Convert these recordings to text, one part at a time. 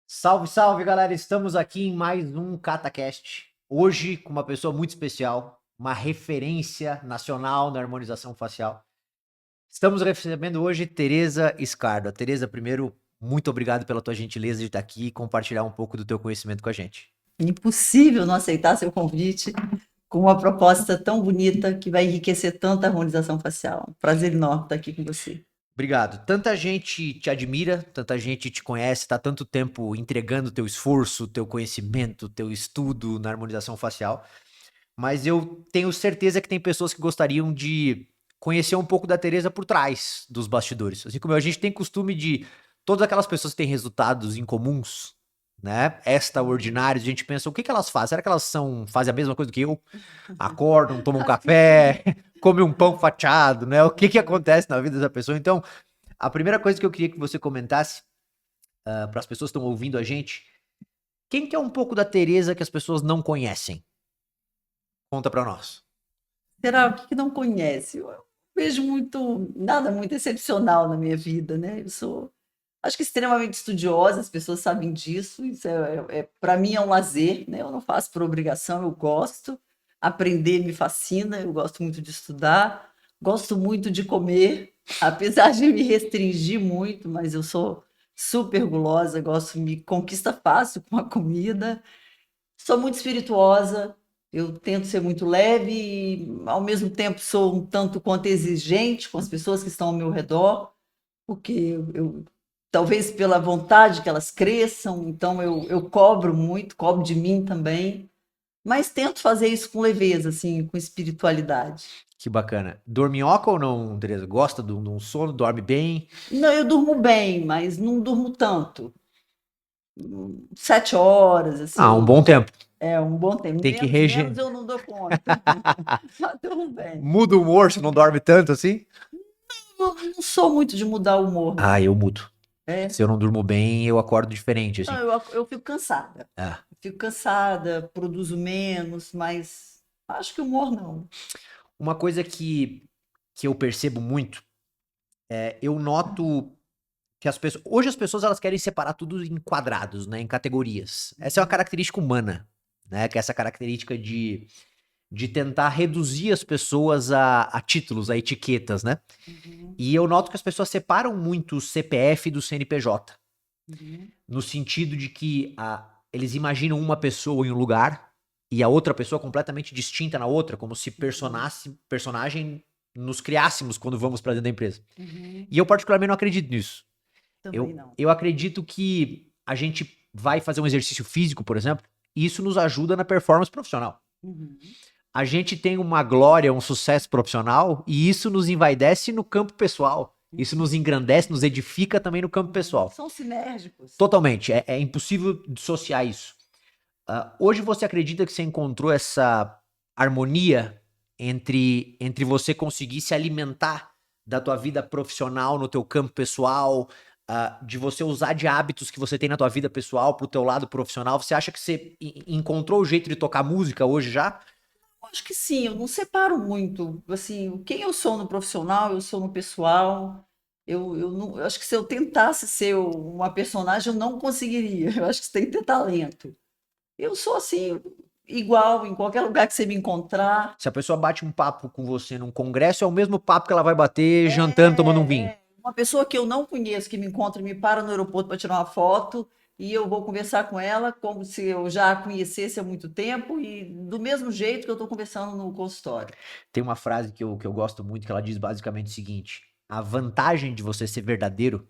Salve, salve, galera! Estamos aqui em mais um CataCast. Hoje com uma pessoa muito especial, uma referência nacional na harmonização facial. Estamos recebendo hoje Tereza Scardo. Tereza, primeiro, muito obrigado pela tua gentileza de estar aqui e compartilhar um pouco do teu conhecimento com a gente. Impossível não aceitar seu convite com uma proposta tão bonita que vai enriquecer tanta harmonização facial. Prazer enorme estar aqui com você. Obrigado. Tanta gente te admira, tanta gente te conhece, está tanto tempo entregando teu esforço, teu conhecimento, teu estudo na harmonização facial, mas eu tenho certeza que tem pessoas que gostariam de conhecer um pouco da Tereza por trás dos bastidores. Assim como a gente tem costume de todas aquelas pessoas que têm resultados incomuns, né, extraordinários, a gente pensa, o que que elas fazem? Será que elas fazem a mesma coisa que eu? Acordam, tomam um café, comem um pão fatiado, né? O que que acontece na vida dessa pessoa? Então, a primeira coisa que eu queria que você comentasse, para as pessoas que estão ouvindo a gente, quem que é um pouco da Tereza que as pessoas não conhecem? Conta para nós. Será o que não conhece? Eu vejo nada muito excepcional na minha vida, né? Acho que extremamente estudiosa, as pessoas sabem disso. Isso para mim é um lazer, né? Eu não faço por obrigação, eu gosto. Aprender me fascina, eu gosto muito de estudar, gosto muito de comer, apesar de me restringir muito, mas eu sou super gulosa, me conquista fácil com a comida. Sou muito espirituosa, eu tento ser muito leve e, ao mesmo tempo, sou um tanto quanto exigente com as pessoas que estão ao meu redor, porque talvez pela vontade que elas cresçam, então eu cobro muito, cobro de mim também, mas tento fazer isso com leveza, assim, com espiritualidade. Que bacana. Dorminhoca ou não, Tereza? Gosta de um sono? Dorme bem? Não, eu durmo bem, mas não durmo tanto. 7 horas, Ah, um assim, bom tempo. é um bom tempo. Tem que Menos eu não dou conta. Mas durmo bem. Muda o humor, você não dorme tanto assim? Não sou muito de mudar o humor, Ah, não. eu mudo. É. Se eu não durmo bem, eu acordo diferente, Não, assim. eu fico cansada. Ah. Fico cansada, produzo menos, mas acho que o humor não. Uma coisa que eu percebo muito, eu noto que hoje as pessoas elas querem separar tudo em quadrados, né, em categorias. Essa é uma característica humana, né, que é essa característica de tentar reduzir as pessoas a títulos, a etiquetas, né? Uhum, E eu noto que as pessoas separam muito o CPF do CNPJ, uhum, no sentido de que eles imaginam uma pessoa em um lugar e a outra pessoa completamente distinta na outra, como se personagem nos criássemos quando vamos para dentro da empresa. uhum. E eu particularmente não acredito nisso. Também não. Eu acredito que a gente vai fazer um exercício físico, por exemplo, e isso nos ajuda na performance profissional. Uhum. A gente tem uma glória, um sucesso profissional, e isso nos envaidece no campo pessoal. Isso nos engrandece, nos edifica também no campo pessoal. São sinérgicos. Totalmente, é impossível dissociar isso. Hoje você acredita que você encontrou essa harmonia entre você conseguir se alimentar da tua vida profissional no teu campo pessoal, de você usar de hábitos que você tem na tua vida pessoal pro teu lado profissional? Você acha que você encontrou o jeito de tocar música hoje já? Acho que sim, eu não separo muito, assim, quem eu sou no profissional, eu sou no pessoal. Eu acho que se eu tentasse ser uma personagem, eu não conseguiria. Eu acho que você tem que ter talento. Eu sou assim, igual em qualquer lugar que você me encontrar. Se a pessoa bate um papo com você num congresso, é o mesmo papo que ela vai bater jantando, tomando um vinho. Uma pessoa que eu não conheço, que me encontra, me para no aeroporto para tirar uma foto, e eu vou conversar com ela como se eu já a conhecesse há muito tempo, e do mesmo jeito que eu estou conversando no consultório. Tem uma frase que eu gosto muito, que ela diz basicamente o seguinte: a vantagem de você ser verdadeiro,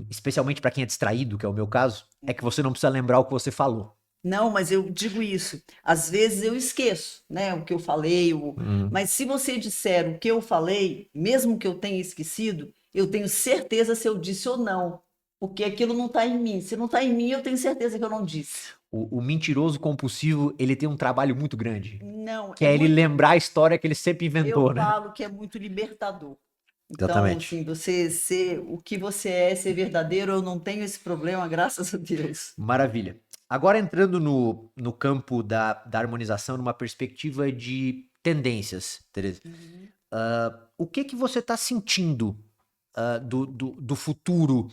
especialmente para quem é distraído, que é o meu caso, é que você não precisa lembrar o que você falou. Não, mas eu digo isso. Às vezes eu esqueço, né, o que eu falei, Hum. mas se você disser o que eu falei, mesmo que eu tenha esquecido, eu tenho certeza se eu disse ou não, porque aquilo não está em mim. Se não está em mim, eu tenho certeza que eu não disse. O mentiroso compulsivo, ele tem um trabalho muito grande, Não, que é ele lembrar a história que ele sempre eu inventou, né? falo que é muito libertador. Então, Exatamente. assim, você ser o que você é, ser verdadeiro, eu não tenho esse problema, graças a Deus. Maravilha. Agora entrando no campo da harmonização, numa perspectiva de tendências, Tereza. Uhum. O que você está sentindo do futuro,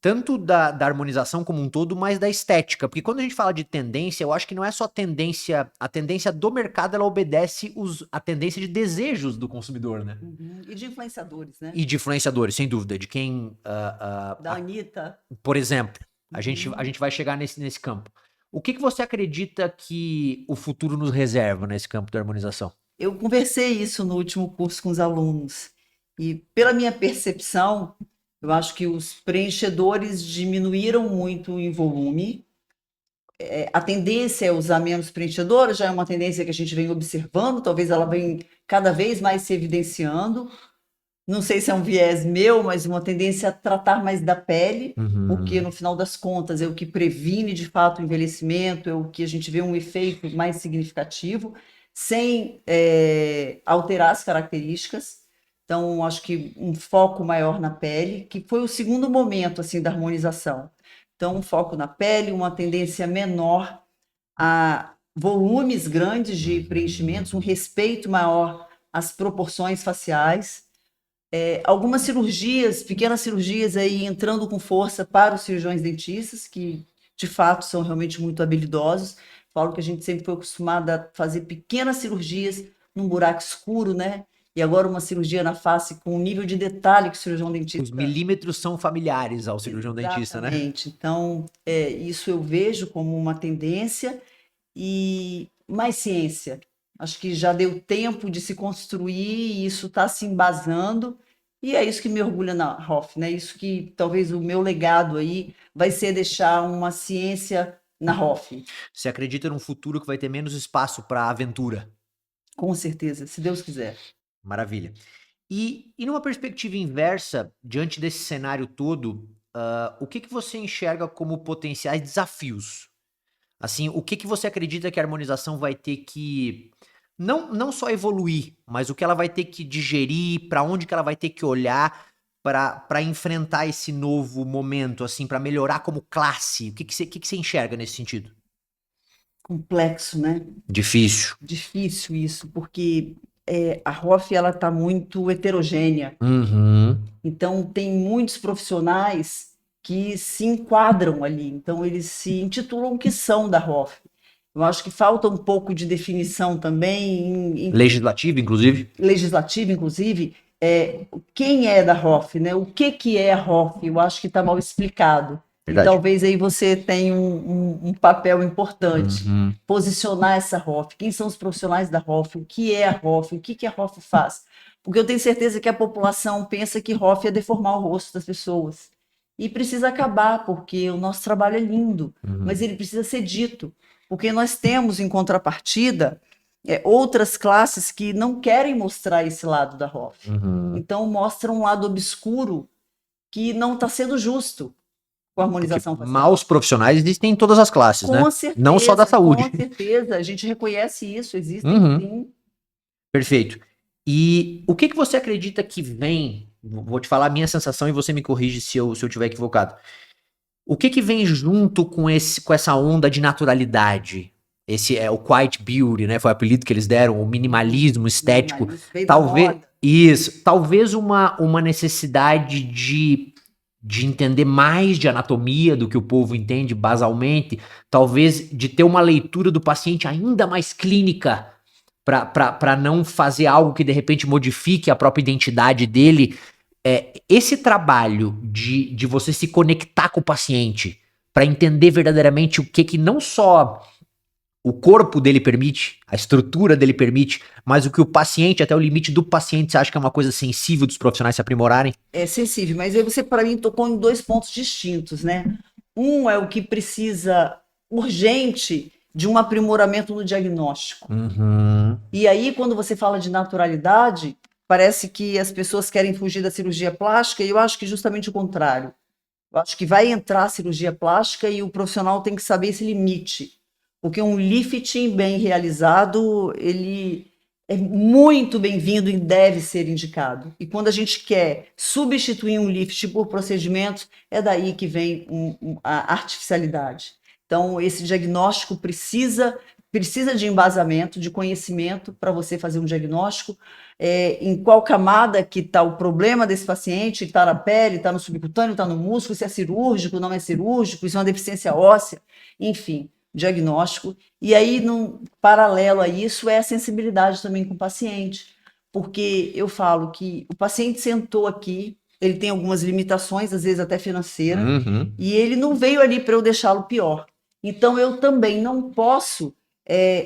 tanto da harmonização como um todo, mas da estética? Porque quando a gente fala de tendência, eu acho que não é só tendência, a tendência do mercado, ela obedece a tendência de desejos do consumidor, né? Uhum. E de influenciadores, né? E de influenciadores, sem dúvida, de quem, Da Anitta. por exemplo, a Uhum. gente vai chegar nesse campo. O que você acredita que o futuro nos reserva nesse campo da harmonização? Eu conversei isso no último curso com os alunos. E pela minha percepção, eu acho que os preenchedores diminuíram muito em volume. A tendência é usar menos preenchedores, já é uma tendência que a gente vem observando, talvez ela venha cada vez mais se evidenciando. Não sei se é um viés meu, mas uma tendência a tratar mais da pele, porque Uhum. no final das contas é o que previne de fato o envelhecimento, é o que a gente vê um efeito mais significativo, sem alterar as características. Então, acho que um foco maior na pele, que foi o segundo momento assim da harmonização. Então, um foco na pele, uma tendência menor a volumes grandes de preenchimentos, um respeito maior às proporções faciais. Algumas cirurgias, pequenas cirurgias aí entrando com força para os cirurgiões dentistas, que de fato são realmente muito habilidosos. Falo que a gente sempre foi acostumado a fazer pequenas cirurgias num buraco escuro, né? E agora uma cirurgia na face com o nível de detalhe que o cirurgião Os dentista. milímetros são familiares ao cirurgião dentista, né? Exatamente. Então, isso eu vejo como uma tendência e mais ciência. Acho que já deu tempo de se construir e isso está se embasando. E é isso que me orgulha na Hoff, né? Isso que talvez o meu legado aí vai ser deixar uma ciência na Hoff, Você acredita num futuro que vai ter menos espaço para aventura? com certeza, se Deus quiser. Maravilha. E numa perspectiva inversa, diante desse cenário todo, o que você enxerga como potenciais desafios? Assim, o que você acredita que a harmonização vai ter que não só evoluir, mas o que ela vai ter que digerir, para onde que ela vai ter que olhar para enfrentar esse novo momento, assim, para melhorar como classe? O que você enxerga nesse sentido? Complexo, né? Difícil. Difícil isso, porque a Hoff ela está muito heterogênea. Uhum. Então, tem muitos profissionais que se enquadram ali, então eles se intitulam que são da ROF. Eu acho que falta um pouco de definição também, Legislativo, inclusive. legislativa, inclusive, quem é da ROF, né? O que é a ROF? Eu acho que está mal explicado. E Verdade. talvez aí você tenha um papel importante. Uhum. Posicionar essa ROF. Quem são os profissionais da ROF? O que é a ROF? O que a ROF faz? Porque eu tenho certeza que a população pensa que ROF é deformar o rosto das pessoas. E precisa acabar, porque o nosso trabalho é lindo, mas ele precisa ser dito. Porque nós temos, em contrapartida, outras classes que não querem mostrar esse lado da ROF. Uhum. Então, mostra um lado obscuro que não está sendo justo com a Porque harmonização facial. maus profissionais existem em todas as classes, né? Com certeza, Não só da com saúde. certeza. A gente reconhece isso, existem Uhum. sim. Perfeito. E o que você acredita que vem? Vou te falar a minha sensação e você me corrige se eu tiver equivocado. O que vem junto com essa onda de naturalidade? Esse é o quiet beauty, né? Foi o apelido que eles deram, o minimalismo estético. Minimalismo, veio da Talvez moda. isso, talvez uma necessidade de entender mais de anatomia do que o povo entende basalmente, talvez de ter uma leitura do paciente ainda mais clínica para não fazer algo que de repente modifique a própria identidade dele. Esse trabalho de você se conectar com o paciente para entender verdadeiramente o que não só o corpo dele permite, a estrutura dele permite, mas o que o paciente, até o limite do paciente, você acha que é uma coisa sensível dos profissionais se aprimorarem? É sensível, mas aí você, para mim, tocou em dois pontos distintos, né? Um é o que precisa urgente de um aprimoramento no diagnóstico. Uhum. E aí, quando você fala de naturalidade, parece que as pessoas querem fugir da cirurgia plástica, e eu acho que justamente o contrário. Eu acho que vai entrar a cirurgia plástica e o profissional tem que saber esse limite, porque um lifting bem realizado, ele é muito bem-vindo e deve ser indicado. E quando a gente quer substituir um lift por procedimentos, é daí que vem a artificialidade. Então, esse diagnóstico precisa de embasamento, de conhecimento para você fazer um diagnóstico, em qual camada que está o problema desse paciente, está na pele, está no subcutâneo, está no músculo, se é cirúrgico, não é cirúrgico, isso é uma deficiência óssea, enfim, diagnóstico. E aí, paralelo a isso, é a sensibilidade também com o paciente, porque eu falo que o paciente sentou aqui, ele tem algumas limitações, às vezes até financeiras, e ele não veio ali para eu deixá-lo pior. Então, eu também não posso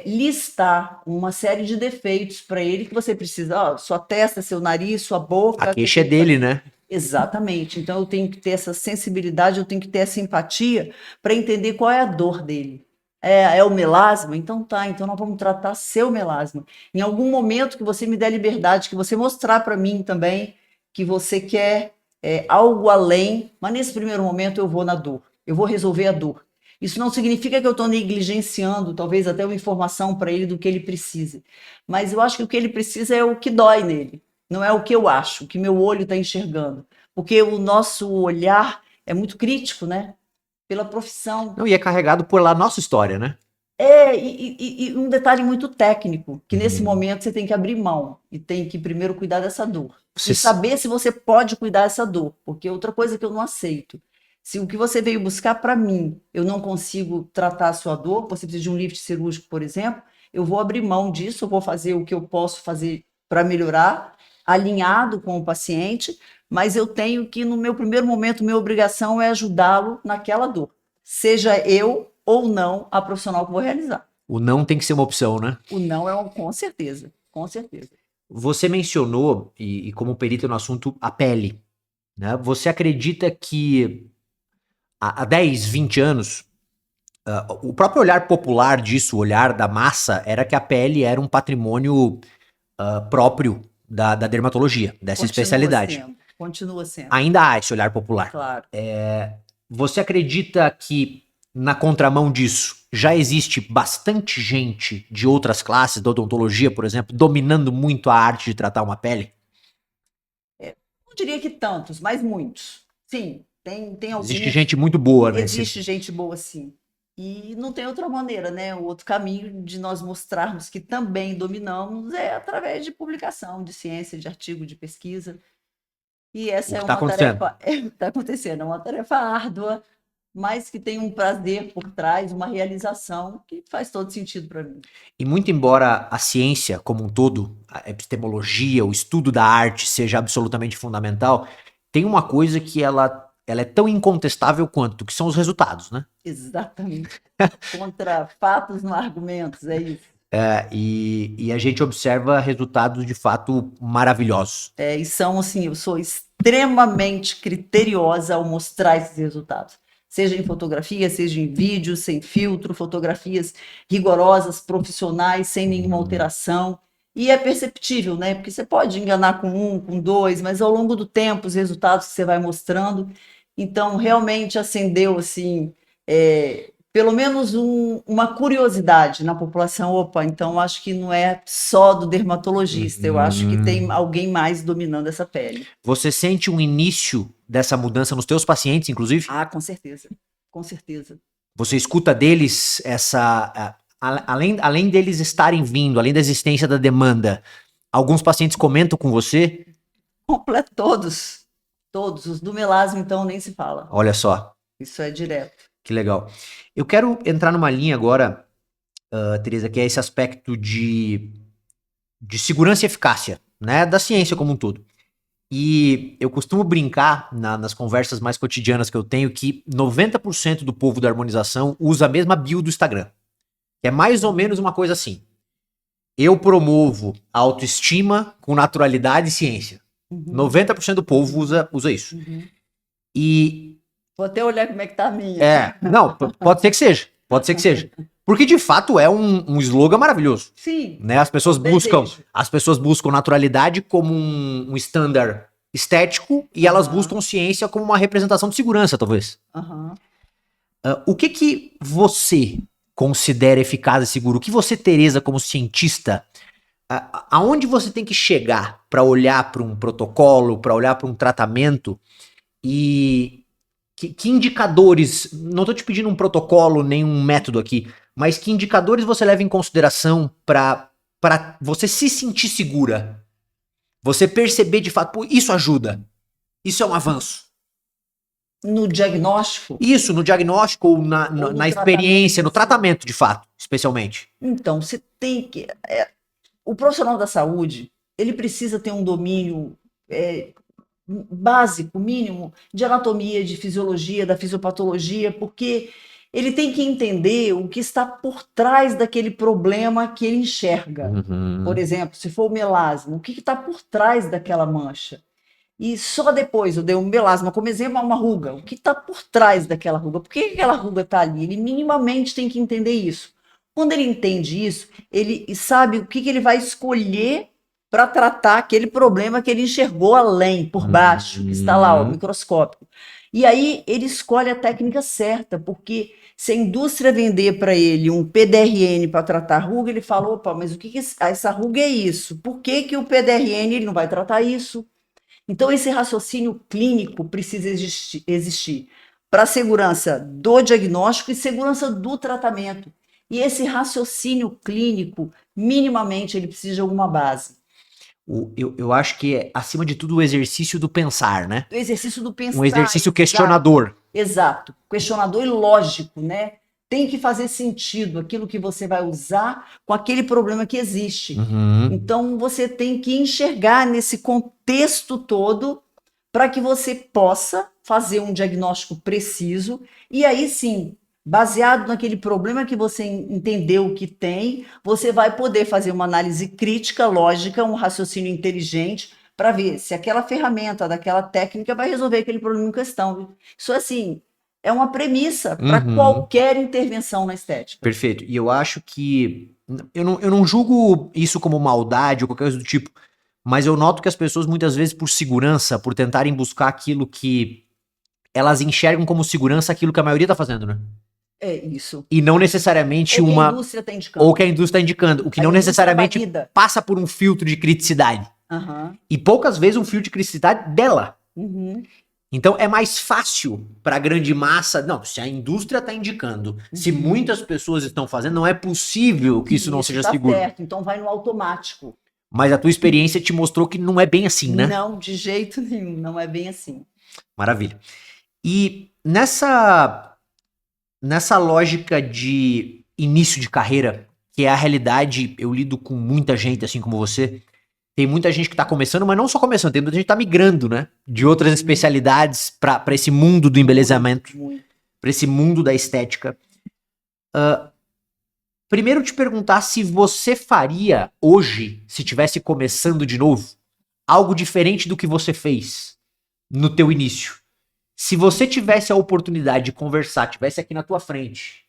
listar uma série de defeitos para ele que você precisa, sua testa, seu nariz, sua boca. A queixa é dele, né? Exatamente. Então, eu tenho que ter essa sensibilidade, eu tenho que ter essa empatia para entender qual é a dor dele. É o melasma? Então tá, então nós vamos tratar seu melasma. Em algum momento que você me der liberdade, que você mostrar para mim também que você quer algo além, mas nesse primeiro momento eu vou na dor, eu vou resolver a dor. Isso não significa que eu estou negligenciando, talvez até uma informação para ele do que ele precisa. Mas eu acho que o que ele precisa é o que dói nele, não é o que eu acho, o que meu olho está enxergando. Porque o nosso olhar é muito crítico, né? Pela profissão. Não, e é carregado por lá a nossa história, né? E um detalhe muito técnico, que nesse momento você tem que abrir mão e tem que primeiro cuidar dessa dor. E saber se você pode cuidar dessa dor, porque outra coisa que eu não aceito. Se o que você veio buscar para mim, eu não consigo tratar a sua dor, você precisa de um lift cirúrgico, por exemplo, eu vou abrir mão disso, eu vou fazer o que eu posso fazer para melhorar, alinhado com o paciente, mas eu tenho que, no meu primeiro momento, minha obrigação é ajudá-lo naquela dor. Seja eu ou não a profissional que vou realizar. O não tem que ser uma opção, né? O não é com certeza, com certeza. Você mencionou, e como perito no assunto, a pele, né? Você acredita que há 10, 20 anos, o próprio olhar popular disso, o olhar da massa, era que a pele era um patrimônio próprio da dermatologia, dessa especialidade. Continua sendo. Ainda há esse olhar popular. Claro. Você acredita que, na contramão disso, já existe bastante gente de outras classes, da odontologia, por exemplo, dominando muito a arte de tratar uma pele? Não diria que tantos, mas muitos. Sim, tem alguns. Existe gente muito boa, né? Existe gente boa, sim. E não tem outra maneira, né? O outro caminho de nós mostrarmos que também dominamos é através de publicação, de ciência, de artigo, de pesquisa. E essa é uma tarefa. Está acontecendo, é uma tarefa árdua, mas que tem um prazer por trás, uma realização que faz todo sentido para mim. E muito embora a ciência como um todo, a epistemologia, o estudo da arte seja absolutamente fundamental, tem uma coisa que ela é tão incontestável quanto, que são os resultados, né? Exatamente. Contra fatos, não argumentos, é isso. E a gente observa resultados de fato maravilhosos. E são assim, eu sou extremamente criteriosa ao mostrar esses resultados. Seja em fotografia, seja em vídeo, sem filtro, fotografias rigorosas, profissionais, sem nenhuma alteração. E é perceptível, né? Porque você pode enganar com um, com dois, mas ao longo do tempo, os resultados que você vai mostrando. Então, realmente acendeu, assim, pelo menos uma curiosidade na população. Opa, então acho que não é só do dermatologista, eu acho que tem alguém mais dominando essa pele. Você sente um início dessa mudança nos teus pacientes, inclusive? Ah, com certeza, com certeza. Você escuta deles além deles estarem vindo, além da existência da demanda, alguns pacientes comentam com você? Completo, todos. Os do melasma, então, nem se fala. Olha só. Isso é direto. Que legal. Eu quero entrar numa linha agora, Tereza, que é esse aspecto de segurança e eficácia, né, da ciência como um todo. E eu costumo brincar nas conversas mais cotidianas que eu tenho que 90% do povo da harmonização usa a mesma bio do Instagram. Que é mais ou menos uma coisa assim. Eu promovo autoestima com naturalidade e ciência. 90% do povo usa isso. E... Vou até olhar como é que tá a minha. Não, pode ser que seja. Pode ser que seja. Porque de fato é um slogan maravilhoso. Sim. Né? As pessoas buscam naturalidade como um standard estético e elas buscam ciência como uma representação de segurança, talvez. O que você considera eficaz e seguro? O que você, Tereza, como cientista, aonde você tem que chegar para olhar para um protocolo, para olhar para um tratamento e Que indicadores, não tô te pedindo um protocolo, nem um método aqui, mas que indicadores você leva em consideração para você se sentir segura? Você perceber de fato, pô, isso ajuda, isso é um avanço. No diagnóstico, Isso no diagnóstico ou ou no na experiência, no tratamento. tratamento de fato, especialmente. Então, você tem que. O profissional da saúde, ele precisa ter um domínio é, básico, mínimo, de anatomia, de fisiologia, da fisiopatologia, porque ele tem que entender o que está por trás daquele problema que ele enxerga. Por Uhum. exemplo, se for o melasma, o que está por trás daquela mancha? E só depois eu dei um melasma como exemplo, uma ruga. O que está por trás daquela ruga? Por que aquela ruga está ali? Ele minimamente tem que entender isso. Quando ele entende isso, ele sabe o que ele vai escolher para tratar aquele problema que ele enxergou além, por baixo, que está lá, o Uhum. microscópio. E aí ele escolhe a técnica certa, porque se a indústria vender para ele um PDRN para tratar a ruga, ele fala, opa, mas o que essa ruga é isso? Por que, que o PDRN ele não vai tratar isso? Então, esse raciocínio clínico precisa existir para a segurança do diagnóstico e segurança do tratamento. E esse raciocínio clínico, minimamente, ele precisa de alguma base. Eu acho que é, acima de tudo, o exercício do pensar, né? O exercício do Um pensar, exercício exato, questionador. exato, questionador e lógico, né? Tem que fazer sentido aquilo que você vai usar com aquele problema que existe. Uhum. Então, você tem que enxergar nesse contexto todo para que você possa fazer um diagnóstico preciso e aí sim, baseado naquele problema que você entendeu que tem, você vai poder fazer uma análise crítica, lógica, um raciocínio inteligente para ver se aquela ferramenta daquela técnica vai resolver aquele problema em questão. Isso assim é uma premissa para Uhum. qualquer intervenção na estética. Perfeito. E eu acho que. Eu não julgo isso como maldade ou qualquer coisa do tipo, mas eu noto que as pessoas, muitas vezes, por segurança, por tentarem buscar aquilo que elas enxergam como segurança, aquilo que a maioria tá fazendo, né? É isso. E não necessariamente Ou que a uma. indústria está Ou indicando. que a indústria está indicando, o que A não indústria necessariamente valida. passa por um filtro de criticidade. Uhum. E poucas vezes um filtro de criticidade dela. Uhum. Então é mais fácil para a grande massa. Não, se a indústria está indicando, se muitas pessoas estão fazendo, não é possível que isso não Isso seja está seguro. certo. Então vai no automático. Mas a tua experiência te mostrou que não é bem assim, né? Não, de jeito nenhum. Não é bem assim. Maravilha. E nessa lógica de início de carreira, que é a realidade, eu lido com muita gente assim como você. Tem muita gente que tá começando, mas não só começando, tem muita gente que tá migrando, né? De outras especialidades para esse mundo do embelezamento, Muito. para esse mundo da estética. Primeiro te perguntar se você faria hoje, se tivesse começando de novo, algo diferente do que você fez no teu início. Se você tivesse a oportunidade de conversar, tivesse aqui na tua frente,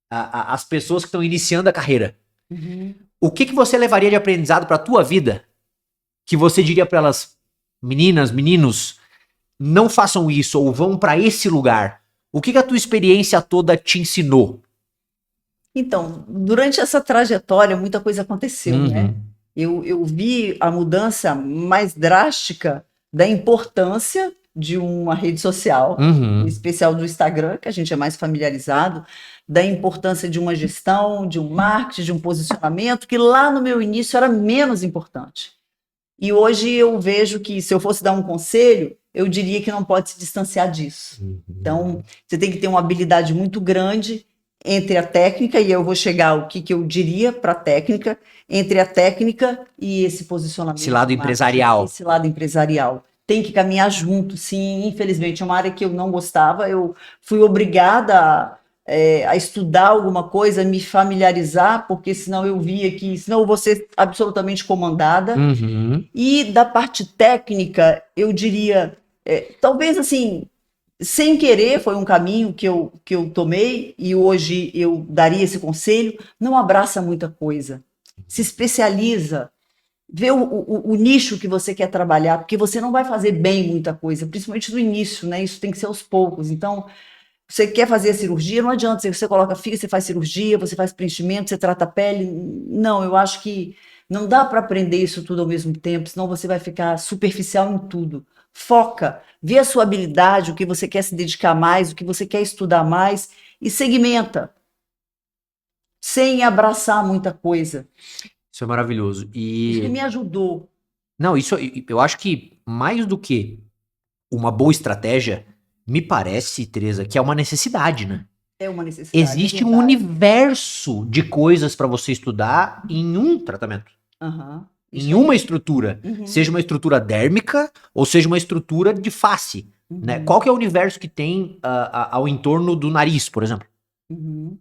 as pessoas que estão iniciando a carreira, Uhum. o que você levaria de aprendizado para tua vida que você diria para elas, meninas, meninos, não façam isso ou vão para esse lugar? O que a tua experiência toda te ensinou? Então, durante essa trajetória, muita coisa aconteceu, né? Uhum. Eu vi a mudança mais drástica da importância de uma rede social, em Uhum. especial do Instagram, que a gente é mais familiarizado, da importância de uma gestão, de um marketing, de um posicionamento, que lá no meu início era menos importante. E hoje eu vejo que, se eu fosse dar um conselho, eu diria que não pode se distanciar disso. Então, você tem que ter uma habilidade muito grande entre a técnica, e eu vou chegar ao que eu diria para a técnica, entre a técnica e esse posicionamento. Esse lado de marketing, empresarial. esse lado empresarial. Tem que caminhar junto, sim. Infelizmente, é uma área que eu não gostava. Eu fui obrigada a estudar alguma coisa, me familiarizar, porque senão eu via que, senão eu vou ser absolutamente comandada. Uhum. E da parte técnica, eu diria, talvez assim, sem querer, foi um caminho que eu tomei e hoje eu daria esse conselho. Não abraça muita coisa, se especializa, vê o nicho que você quer trabalhar, porque você não vai fazer bem muita coisa, principalmente no início, né? Isso tem que ser aos poucos. Então, você quer fazer a cirurgia, não adianta, você coloca fio, você faz cirurgia, você faz preenchimento, você trata a pele. Não, eu acho que não dá para aprender isso tudo ao mesmo tempo, senão você vai ficar superficial em tudo. foca, vê a sua habilidade, o que você quer se dedicar mais, o que você quer estudar mais e segmenta, sem abraçar muita coisa. Isso é maravilhoso. Isso que E me ajudou. não, isso eu acho que mais do que uma boa estratégia, me parece, Teresa, que é uma necessidade, né? É uma necessidade, é Existe um verdade. universo de coisas para você estudar em um tratamento, Aham, em isso uma aí. estrutura, Uhum, seja uma estrutura dérmica ou seja uma estrutura de face, né? Qual uhum, que é o universo que tem ao entorno do nariz, por exemplo? uhum,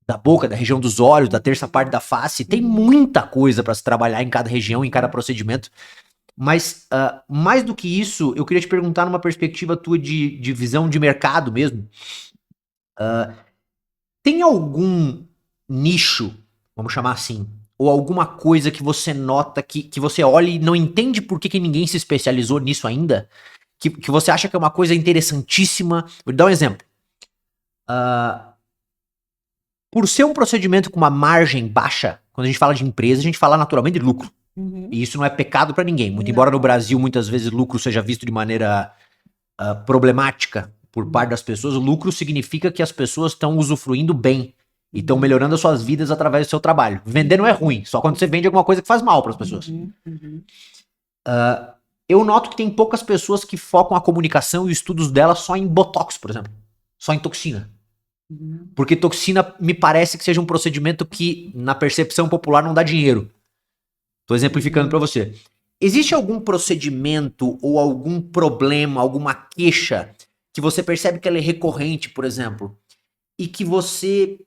Da boca, da região dos olhos, da terça parte uhum, da face, tem uhum, muita coisa para se trabalhar em cada região, em cada uhum. procedimento. Mas, mais do que isso, eu queria te perguntar numa perspectiva tua de visão de mercado mesmo. Tem algum nicho, vamos chamar assim, ou alguma coisa que você nota que você olha e não entende por que ninguém se especializou nisso ainda? Que você acha que é uma coisa interessantíssima? Vou te dar um exemplo. Por ser um procedimento com uma margem baixa, quando a gente fala de empresa, a gente fala naturalmente de lucro. Uhum. E isso não é pecado para ninguém. Muito embora no Não. Brasil muitas vezes lucro seja visto de maneira problemática por parte Uhum. das pessoas, o lucro significa que as pessoas estão usufruindo bem e estão Uhum. melhorando as suas vidas através do seu trabalho. Vender não é ruim, só quando você vende alguma coisa que faz mal para as pessoas. Uhum. Uhum. Eu noto que tem poucas pessoas que focam a comunicação e os estudos dela só em botox, por exemplo, só em toxina. Uhum. Porque toxina me parece que seja um procedimento que, na percepção popular, não dá dinheiro. Tô exemplificando para Uhum. você. Existe algum procedimento ou algum problema, alguma queixa que você percebe que ela é recorrente, por exemplo, e que você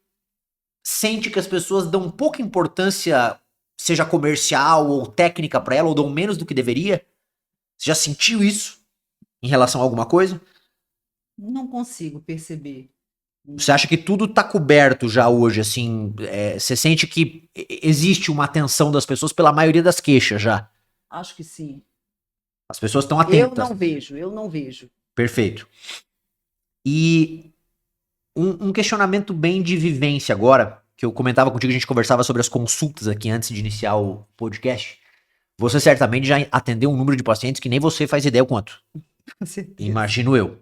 sente que as pessoas dão pouca importância, seja comercial ou técnica para ela, ou dão menos do que deveria? Você já sentiu isso em relação a alguma coisa? Não consigo perceber. Você acha que tudo tá coberto já hoje, assim? Você sente que existe uma atenção das pessoas pela maioria das queixas já? Acho que sim. As pessoas estão Eu atentas. não vejo, eu não vejo. Perfeito. E um questionamento bem de vivência agora, que eu comentava contigo, a gente conversava sobre as consultas aqui antes de iniciar o podcast. Você certamente já atendeu um número de pacientes que nem você faz ideia o quanto. Com certeza. Imagino eu.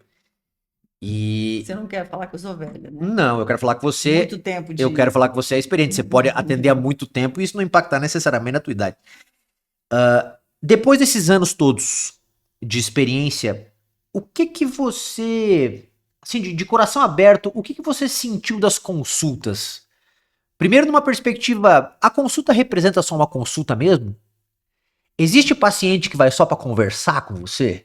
E Você não quer falar que eu sou velha, né? não, eu quero falar que Muito você. tempo Eu quero de. falar que você é experiente. Você pode atender há muito tempo e isso não impactar necessariamente na tua idade. Depois desses anos todos de experiência, o que que você, assim, de coração aberto, o que que você sentiu das consultas? Primeiro, numa perspectiva, a consulta representa só uma consulta mesmo? Existe paciente que vai só pra conversar com você?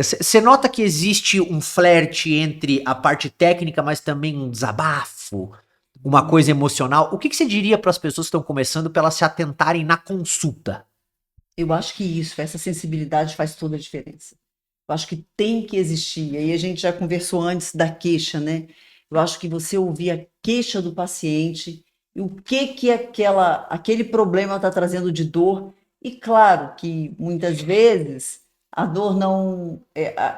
Você nota que existe um flerte entre a parte técnica, mas também um desabafo, uma coisa emocional? O que que você diria para as pessoas que estão começando para elas se atentarem na consulta? Eu acho que isso, essa sensibilidade faz toda a diferença. Eu acho que tem que existir. E aí a gente já conversou antes da queixa, né? Eu acho que você ouvir a queixa do paciente e o que aquele problema está trazendo de dor. E claro que muitas vezes a dor não,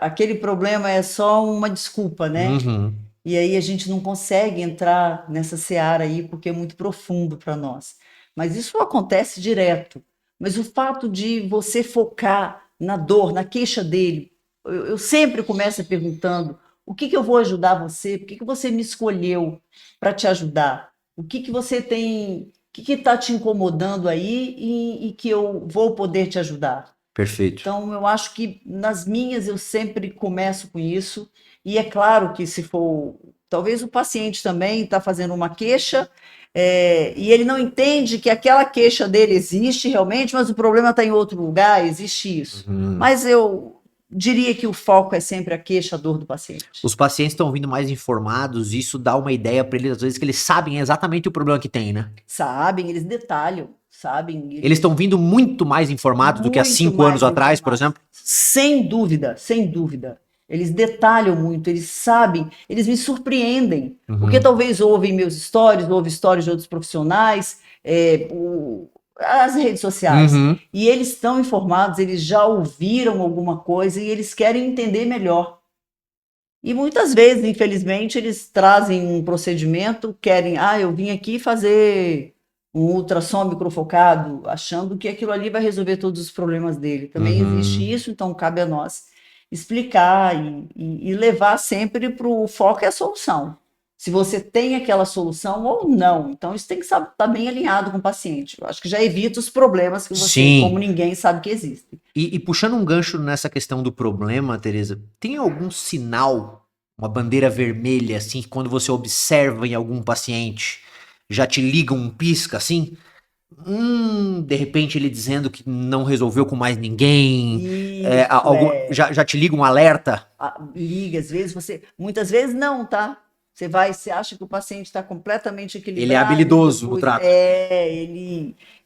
aquele problema é só uma desculpa, né? Uhum. E aí a gente não consegue entrar nessa seara aí porque é muito profundo para nós. Mas isso acontece direto. Mas o fato de você focar na dor, na queixa dele, eu sempre começo perguntando: o que eu vou ajudar você? Por que você me escolheu para te ajudar? O que você tem, o que está te incomodando aí e que eu vou poder te ajudar? Perfeito. Então, eu acho que nas minhas eu sempre começo com isso, e é claro que se for, talvez o paciente também está fazendo uma queixa, e ele não entende que aquela queixa dele existe realmente, mas o problema está em outro lugar, existe isso. Uhum. Mas eu diria que o foco é sempre a queixa, a dor do paciente. Os pacientes estão vindo mais informados, isso dá uma ideia para eles, às vezes, que eles sabem exatamente o problema que tem, né? Sabem, eles detalham, sabem, Eles eles estão vindo muito mais informados do que há muito 5 anos mais atrás, por informados. exemplo. Sem dúvida, sem dúvida. Eles detalham muito, eles sabem, eles me surpreendem. Porque Uhum. talvez ouvem meus stories, ouvem stories de outros profissionais, as redes sociais. Uhum. E eles estão informados, eles já ouviram alguma coisa e eles querem entender melhor. E muitas vezes, infelizmente, eles trazem um procedimento, querem, eu vim aqui fazer um ultrassom microfocado, achando que aquilo ali vai resolver todos os problemas dele. Também existe Uhum. isso, então cabe a nós explicar e levar sempre para o foco é a solução. Se você tem aquela solução ou não. Então, isso tem que estar bem alinhado com o paciente. Eu acho que já evita os problemas que você, como Sim. ninguém, sabe que existem. E puxando um gancho nessa questão do problema, Tereza, tem algum sinal, uma bandeira vermelha, assim, que quando você observa em algum paciente, já te liga um pisca, assim? De repente ele dizendo que não resolveu com mais ninguém, Isso é. já te liga um alerta? Liga, às vezes você. Muitas vezes não, tá? Você vai, você acha que o paciente está completamente Ele é equilibrado e habilidoso no depois trato.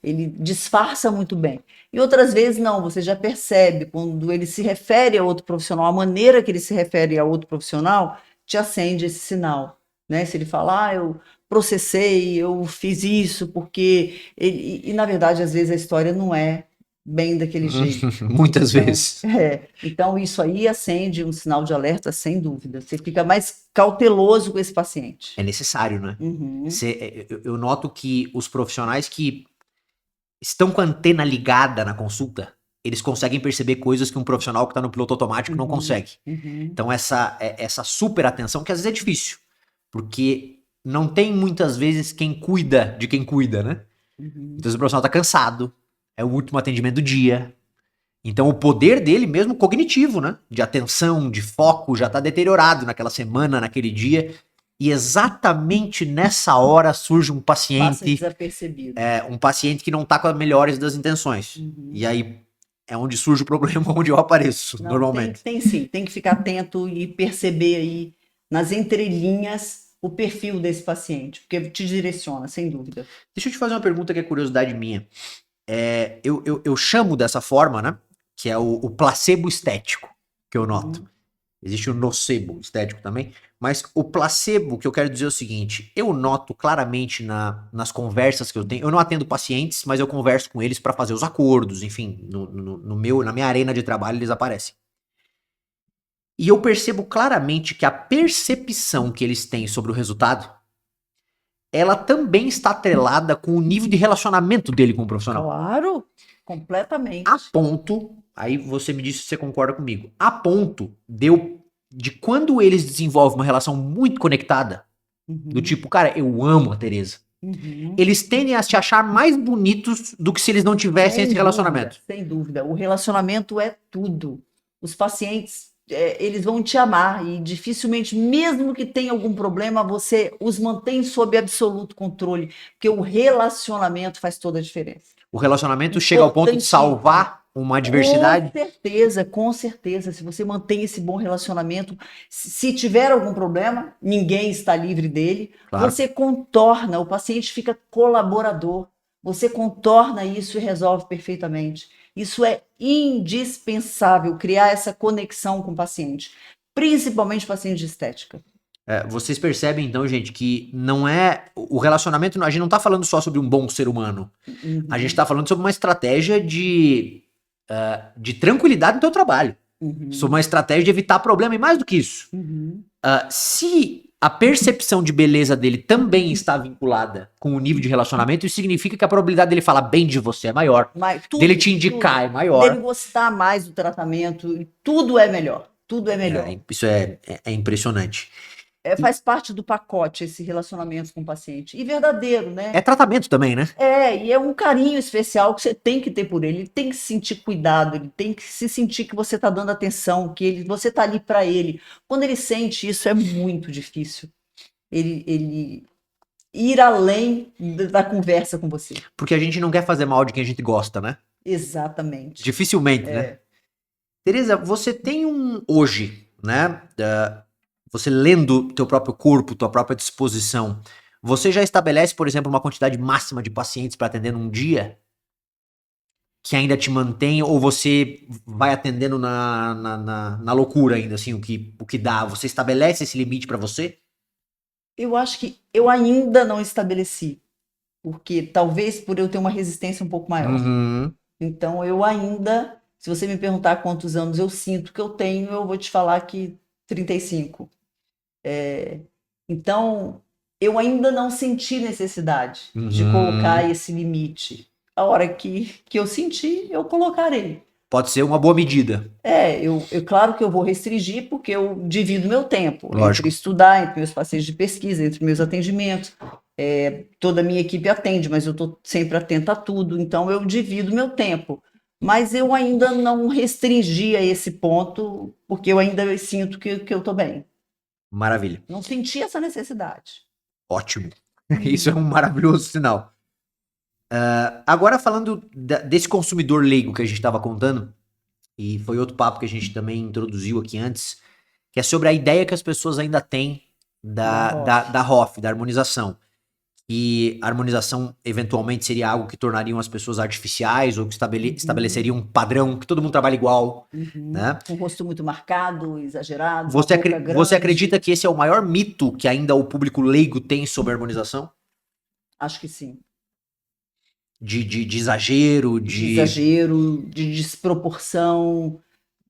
ele disfarça muito bem. E outras vezes não, você já percebe quando ele se refere a outro profissional, a maneira que ele se refere a outro profissional te acende esse sinal, né? Se ele falar, eu processei, eu fiz isso porque na verdade às vezes a história não é bem daquele jeito. Muitas Então, vezes. então isso aí acende um sinal de alerta, sem dúvida. Você fica mais cauteloso com esse paciente. É necessário, né? Uhum, Eu noto que os profissionais que estão com a antena ligada na consulta, eles conseguem perceber coisas que um profissional que está no piloto automático não uhum, consegue. uhum, Então, essa super atenção, que às vezes é difícil, porque não tem muitas vezes quem cuida de quem cuida, né? uhum. Então, se o profissional está cansado, é o último atendimento do dia. Então, o poder dele, mesmo cognitivo, né? De atenção, de foco, já está deteriorado naquela semana, naquele dia. E exatamente nessa hora surge Passa desapercebido. um paciente que não está com as melhores das intenções. E Uhum. aí é onde surge o problema, onde eu apareço, Não, normalmente. tem sim, tem que ficar atento e perceber aí nas entrelinhas o perfil desse paciente, porque te direciona, sem dúvida. Deixa eu te fazer uma pergunta que é curiosidade minha. Eu chamo dessa forma, né? Que é o placebo estético, que eu noto. Uhum, Existe o nocebo estético também, mas o placebo, que eu quero dizer é o seguinte, eu noto claramente nas conversas que eu tenho, eu não atendo pacientes, mas eu converso com eles para fazer os acordos, enfim, na minha arena de trabalho eles aparecem. E eu percebo claramente que a percepção que eles têm sobre o resultado, ela também está atrelada com o nível de relacionamento dele com o profissional. claro, A completamente. ponto, aí você me disse se você concorda comigo, a ponto de quando eles desenvolvem uma relação muito conectada, do Uhum, tipo, cara, eu amo a Tereza. uhum. Eles tendem a se achar mais bonitos do que se eles não tivessem esse Sem dúvida, relacionamento. sem dúvida. O relacionamento é tudo. Os pacientes, eles vão te amar e dificilmente, mesmo que tenha algum problema, você os mantém sob absoluto controle, porque o relacionamento faz toda a diferença. O relacionamento chega ao ponto de Importantíssimo. salvar uma adversidade. Com certeza. Se você mantém esse bom relacionamento, se tiver algum problema, ninguém está livre dele. Claro. Você contorna, o paciente fica colaborador. Você contorna isso e resolve perfeitamente. Isso é indispensável, criar essa conexão com o paciente, principalmente paciente de estética. Vocês percebem então, gente, que não é o relacionamento, a gente não tá falando só sobre um bom ser humano. A gente Uhum, tá falando sobre uma estratégia de tranquilidade no teu trabalho. Sobre uhum, uma estratégia de evitar problema e mais do que isso. uhum. Se a percepção de beleza dele também está vinculada com o nível de relacionamento, isso significa que a probabilidade dele falar bem de você é maior, Mas dele tudo, te indicar tudo. é Dele maior. gostar mais do tratamento, e tudo é melhor. Tudo é melhor. Isso é impressionante. E Faz parte do pacote esse relacionamento com o paciente. E verdadeiro, é né? tratamento também, né? E é um carinho especial que você tem que ter por ele. Ele tem que se sentir cuidado, ele tem que se sentir que você está dando atenção, você está ali para ele. Quando ele sente isso, é muito difícil. Ele ir além da conversa com você. Porque a gente não quer fazer mal de quem a gente gosta, né? Exatamente. Dificilmente, né? É. Tereza, você tem hoje, né? Você lendo teu próprio corpo, tua própria disposição, você já estabelece, por exemplo, uma quantidade máxima de pacientes para atender num dia que ainda te mantém, ou você vai atendendo na loucura ainda, assim, o que dá? Você estabelece esse limite para você? Eu acho que eu ainda não estabeleci, porque talvez por eu ter uma resistência um pouco maior. Uhum. Então, eu ainda, se você me perguntar quantos anos eu sinto que eu tenho, eu vou te falar que 35. Então, eu ainda não senti necessidade de Uhum. colocar esse limite. A hora que eu sentir, eu colocarei. Pode ser uma boa medida. Claro que eu vou restringir, porque eu divido meu tempo Lógico. entre estudar, entre meus passeios de pesquisa, entre meus atendimentos. Toda a minha equipe atende, mas eu estou sempre atenta a tudo, então eu divido meu tempo. Mas eu ainda não restringi a esse ponto, porque eu ainda sinto que eu estou bem. Maravilha. Não senti essa necessidade. Ótimo. Isso é um maravilhoso sinal. Agora falando desse consumidor leigo que a gente estava contando, e foi outro papo que a gente também introduziu aqui antes, que é sobre a ideia que as pessoas ainda têm da ROF, da harmonização. E a harmonização eventualmente seria algo que tornariam as pessoas artificiais ou que estabeleceria um padrão que todo mundo trabalha igual, né? Com o rosto muito marcado, exagerado, Você, uma boca grande. você acredita que esse é o maior mito que ainda o público leigo tem sobre a harmonização? Acho que sim. De exagero, De exagero, de desproporção,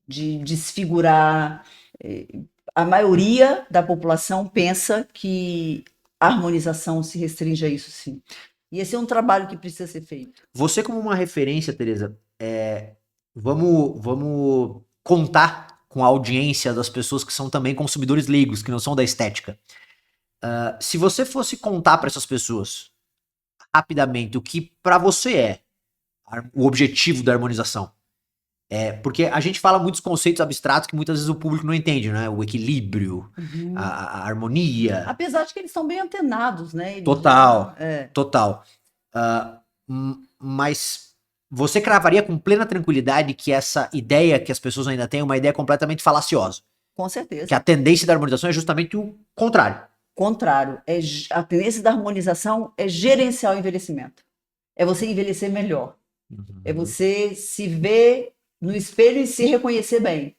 de desfigurar. A maioria da população pensa que a harmonização se restringe a isso, sim. E esse é um trabalho que precisa ser feito. Você como uma referência, Tereza, vamos contar com a audiência das pessoas que são também consumidores leigos, que não são da estética. Se você fosse contar para essas pessoas rapidamente o que para você é o objetivo da harmonização, porque a gente fala muitos conceitos abstratos que muitas vezes o público não entende, né? O equilíbrio, a harmonia. Apesar de que eles são bem antenados, né? Total. Mas você cravaria com plena tranquilidade que essa ideia que as pessoas ainda têm é uma ideia completamente falaciosa. Com certeza. Que a tendência da harmonização é justamente o contrário. Contrário. A tendência da harmonização é gerenciar o envelhecimento. É você envelhecer melhor. É você se ver no espelho e se reconhecer bem.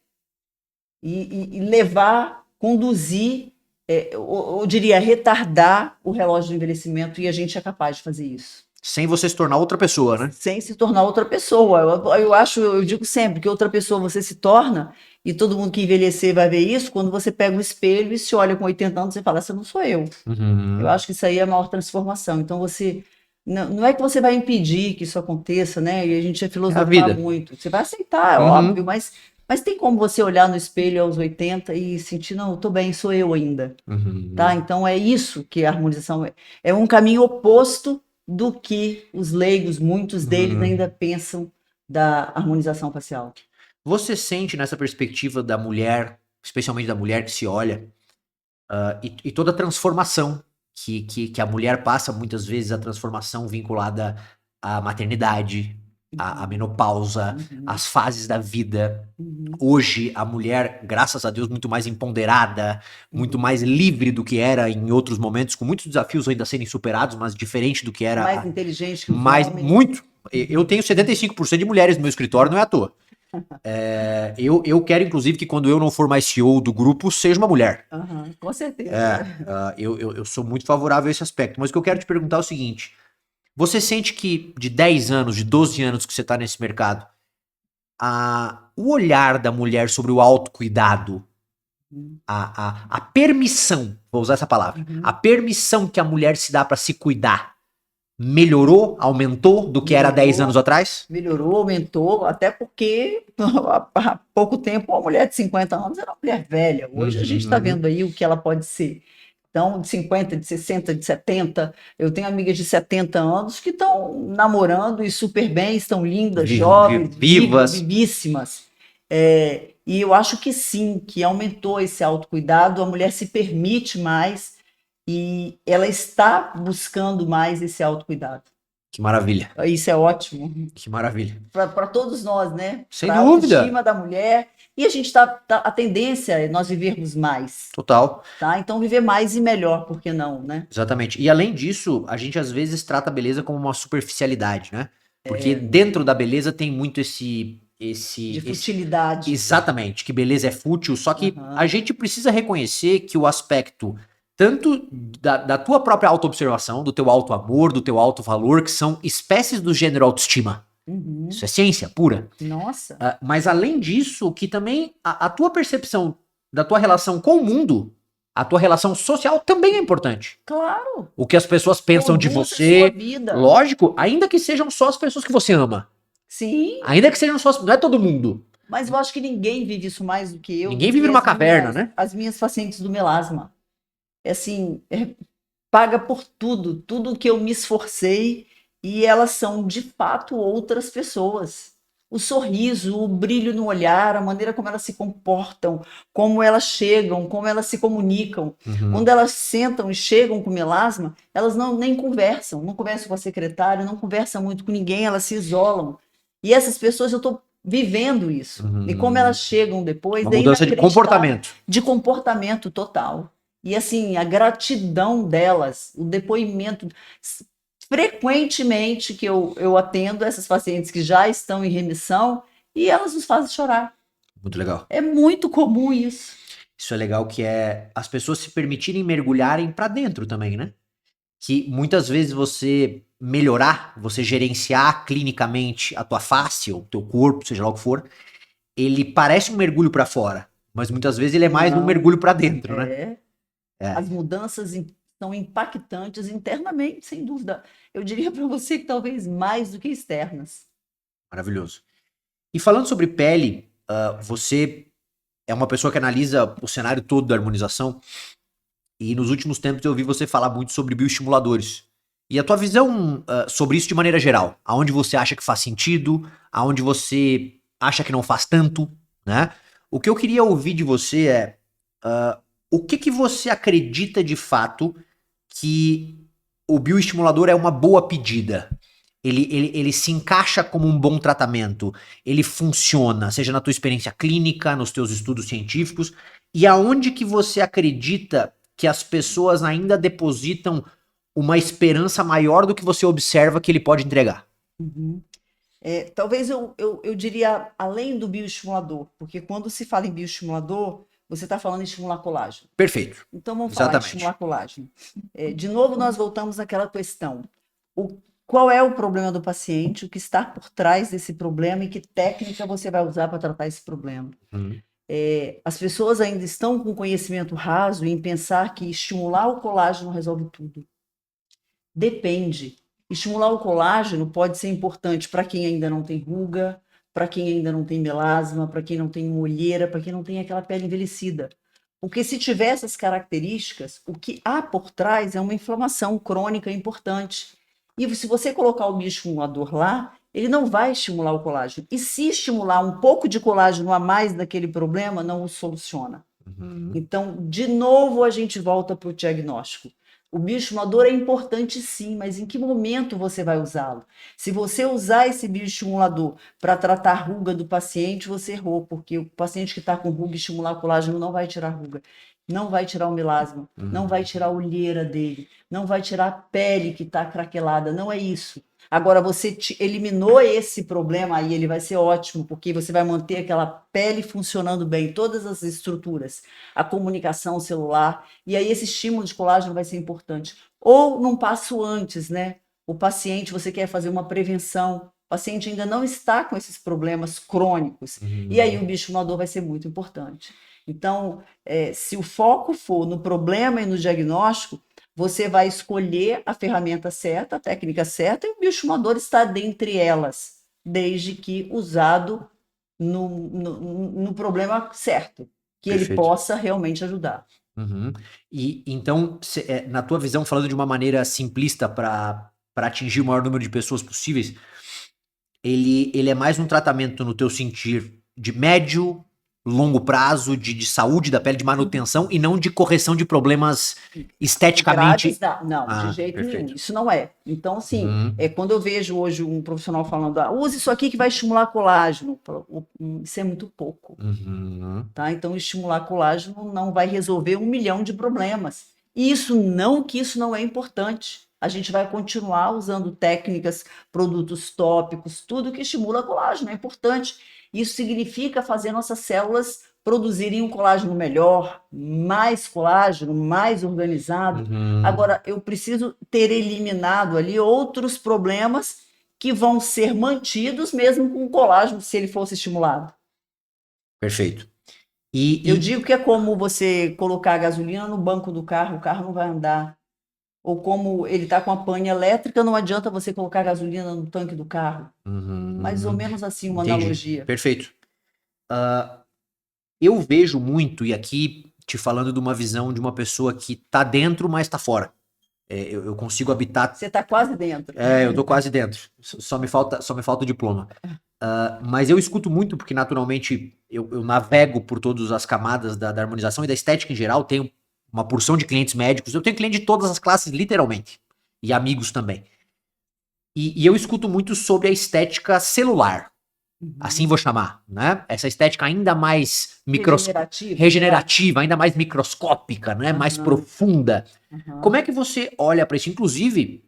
E levar, conduzir, eu diria, retardar o relógio do envelhecimento, e a gente é capaz de fazer isso. Sem você se tornar outra pessoa, né? Sem se tornar outra pessoa. Eu digo sempre que outra pessoa você se torna, e todo mundo que envelhecer vai ver isso, quando você pega um espelho e se olha com 80 anos e fala, essa não sou eu. Eu acho que isso aí é a maior transformação. Então você... Não é que você vai impedir que isso aconteça, né? E a gente é filosofar muito. Você vai aceitar, é óbvio, mas tem como você olhar no espelho aos 80 e sentir, não, eu tô bem, sou eu ainda. Tá? Então é isso que a harmonização é. É um caminho oposto do que os leigos, muitos deles ainda pensam da harmonização facial. Você sente nessa perspectiva da mulher, especialmente da mulher que se olha, e toda a transformação que a mulher passa, muitas vezes a transformação vinculada à maternidade, à menopausa, às fases da vida. Hoje, a mulher, graças a Deus, muito mais empoderada, muito mais livre do que era em outros momentos, com muitos desafios ainda a serem superados, mas diferente do que era. Mais inteligente que os homens. Muito. Eu tenho 75% de mulheres no meu escritório, não é à toa. Eu quero, inclusive, que quando eu não for mais CEO do grupo, seja uma mulher. Com certeza. Eu sou muito favorável a esse aspecto. Mas o que eu quero te perguntar é o seguinte: você sente que de 10 anos, de 12 anos que você está nesse mercado, o olhar da mulher sobre o autocuidado, a permissão, vou usar essa palavra, a permissão que a mulher se dá para se cuidar, melhorou, aumentou do que era 10 anos atrás? Melhorou, aumentou, até porque há pouco tempo uma mulher de 50 anos era uma mulher velha. Hoje a gente está vendo aí o que ela pode ser. Então, de 50, de 60, de 70, eu tenho amigas de 70 anos que estão namorando e super bem, estão lindas, jovens, vivíssimas. E eu acho que sim, que aumentou esse autocuidado, a mulher se permite mais e ela está buscando mais esse autocuidado. Que maravilha. Isso é ótimo. Que maravilha. Para todos nós, né? Sem dúvida. A autoestima da mulher. E a gente a tendência é nós vivermos mais. Total. Tá? Então, viver mais e melhor, por que não, né? Exatamente. E além disso, a gente às vezes trata a beleza como uma superficialidade, né? Porque dentro da beleza tem muito de futilidade. Exatamente, que beleza é fútil, só que a gente precisa reconhecer que o aspecto tanto da tua própria autoobservação, do teu auto-amor, do teu auto-valor, que são espécies do gênero autoestima. Isso é ciência pura. Nossa. Mas além disso, que também a tua percepção da tua relação com o mundo a tua relação social também é importante. Claro, O que as pessoas pensam de conduz a sua você, vida. lógico, ainda que sejam só as pessoas que você ama. Sim, Ainda que sejam só as, não é todo mundo. mas eu acho que ninguém vive isso mais do que eu, do Ninguém vive que numa caverna, né? as minhas pacientes do melasma. É assim, paga por tudo, tudo que eu me esforcei, e elas são de fato outras pessoas. O sorriso, o brilho no olhar, a maneira como elas se comportam, como elas chegam, como elas se comunicam. Quando elas sentam e chegam com melasma, elas nem conversam, não conversam com a secretária, não conversam muito com ninguém, elas se isolam. E essas pessoas, eu estou vivendo isso. E como elas chegam depois, Uma é mudança de inacreditável, comportamento. de comportamento total. E assim, a gratidão delas, o depoimento. Frequentemente que eu atendo essas pacientes que já estão em remissão e elas nos fazem chorar. Muito legal. É muito comum isso. Isso é legal, que é as pessoas se permitirem mergulharem pra dentro também, né? Que muitas vezes você melhorar, você gerenciar clinicamente a tua face, ou o teu corpo, seja lá o que for, ele parece um mergulho pra fora, mas muitas vezes ele é mais um Não, mergulho pra dentro, né? é. É, As mudanças são impactantes internamente, sem dúvida. Eu diria para você que talvez mais do que externas. maravilhoso. E falando sobre pele, você é uma pessoa que analisa o cenário todo da harmonização, e nos últimos tempos eu ouvi você falar muito sobre bioestimuladores. E a tua visão sobre isso de maneira geral? Aonde você acha que faz sentido? Aonde você acha que não faz tanto, né? O que eu queria ouvir de você é o que que você acredita de fato que o bioestimulador é uma boa pedida? Ele se encaixa como um bom tratamento, ele funciona, seja na tua experiência clínica, nos teus estudos científicos, e aonde que você acredita que as pessoas ainda depositam uma esperança maior do que você observa que ele pode entregar? Uhum. Talvez eu diria além do bioestimulador, porque quando se fala em bioestimulador, você está falando em estimular colágeno. Perfeito, Então vamos falar em estimular exatamente. colágeno. De novo, nós voltamos àquela questão. Qual é o problema do paciente, o que está por trás desse problema e que técnica você vai usar para tratar esse problema? Uhum. As pessoas ainda estão com conhecimento raso em pensar que estimular o colágeno resolve tudo. Depende. Estimular o colágeno pode ser importante para quem ainda não tem ruga, para quem ainda não tem melasma, para quem não tem olheira, para quem não tem aquela pele envelhecida. Porque se tiver essas características, o que há por trás é uma inflamação crônica importante. E se você colocar o bioestimulador lá, ele não vai estimular o colágeno. E se estimular um pouco de colágeno a mais daquele problema, não o soluciona. Uhum. Então, de novo, a gente volta para o diagnóstico. O bioestimulador é importante sim, mas em que momento você vai usá-lo? Se você usar esse bioestimulador para tratar a ruga do paciente, você errou, porque o paciente que está com ruga, estimular o colágeno não vai tirar a ruga, não vai tirar o melasma, não vai tirar a olheira dele, não vai tirar a pele que está craquelada, não é isso. Agora, você eliminou esse problema, aí ele vai ser ótimo, porque você vai manter aquela pele funcionando bem, todas as estruturas, a comunicação celular, e aí esse estímulo de colágeno vai ser importante. Ou num passo antes, né? O paciente, você quer fazer uma prevenção, o paciente ainda não está com esses problemas crônicos, e aí o bioestimulador vai ser muito importante. Então, se o foco for no problema e no diagnóstico, você vai escolher a ferramenta certa, a técnica certa, e o bioestimulador está dentre elas, desde que usado no problema certo, que ele Perfeito. possa realmente ajudar. Uhum. E então, na tua visão, falando de uma maneira simplista para atingir o maior número de pessoas possíveis, ele é mais um tratamento no teu sentir de médio, longo prazo, de saúde da pele, de manutenção e não de correção de problemas Graves, esteticamente. não, de Ah, jeito nenhum. perfeito. Isso não é. Então, assim, Uhum. quando eu vejo hoje um profissional falando, use isso aqui que vai estimular colágeno, isso é muito pouco. Uhum. Tá? Então, estimular colágeno não vai resolver 1 milhão de problemas. E isso não é importante. A gente vai continuar usando técnicas, produtos tópicos, tudo que estimula colágeno, é importante. Isso significa fazer nossas células produzirem um colágeno melhor, mais colágeno, mais organizado. Uhum. Agora, eu preciso ter eliminado ali outros problemas que vão ser mantidos mesmo com o colágeno, se ele fosse estimulado. Perfeito. Eu digo que é como você colocar a gasolina no banco do carro, o carro não vai andar. Ou como ele está com a pane elétrica, não adianta você colocar gasolina no tanque do carro. Mais ou menos assim, uma Entendi. analogia. Perfeito. Eu vejo muito, e aqui te falando de uma visão de uma pessoa que tá dentro, mas tá fora. Eu consigo habitar. Você está quase dentro. Eu tô quase dentro. Só me falta o diploma. Mas eu escuto muito, porque naturalmente eu navego por todas as camadas da harmonização e da estética em geral. Tenho uma porção de clientes médicos. Eu tenho cliente de todas as classes, literalmente. E amigos também. E eu escuto muito sobre a estética celular. Assim vou chamar, né? Essa estética ainda mais regenerativa, ainda mais microscópica, né? Mais profunda. Como é que você olha para isso? Inclusive,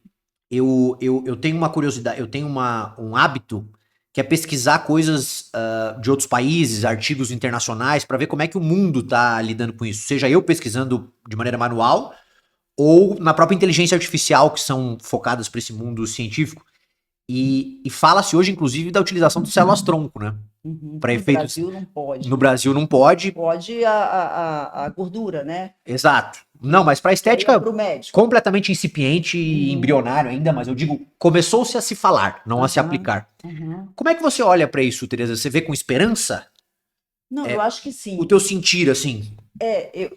eu tenho uma curiosidade, eu tenho um hábito que é pesquisar coisas de outros países, artigos internacionais, para ver como é que o mundo está lidando com isso. Seja eu pesquisando de maneira manual ou na própria inteligência artificial, que são focadas para esse mundo científico. E fala-se hoje, inclusive, da utilização de células-tronco, né? Para efeitos. No Brasil não pode. No Brasil não pode. Pode a gordura, né? Exato. Não, mas para estética Pro médico. completamente incipiente e embrionário ainda, mas eu digo, começou-se a se falar, não a se aplicar. Como é que você olha para isso, Tereza? Você vê com esperança? Não, eu acho que sim. O teu sentir, assim.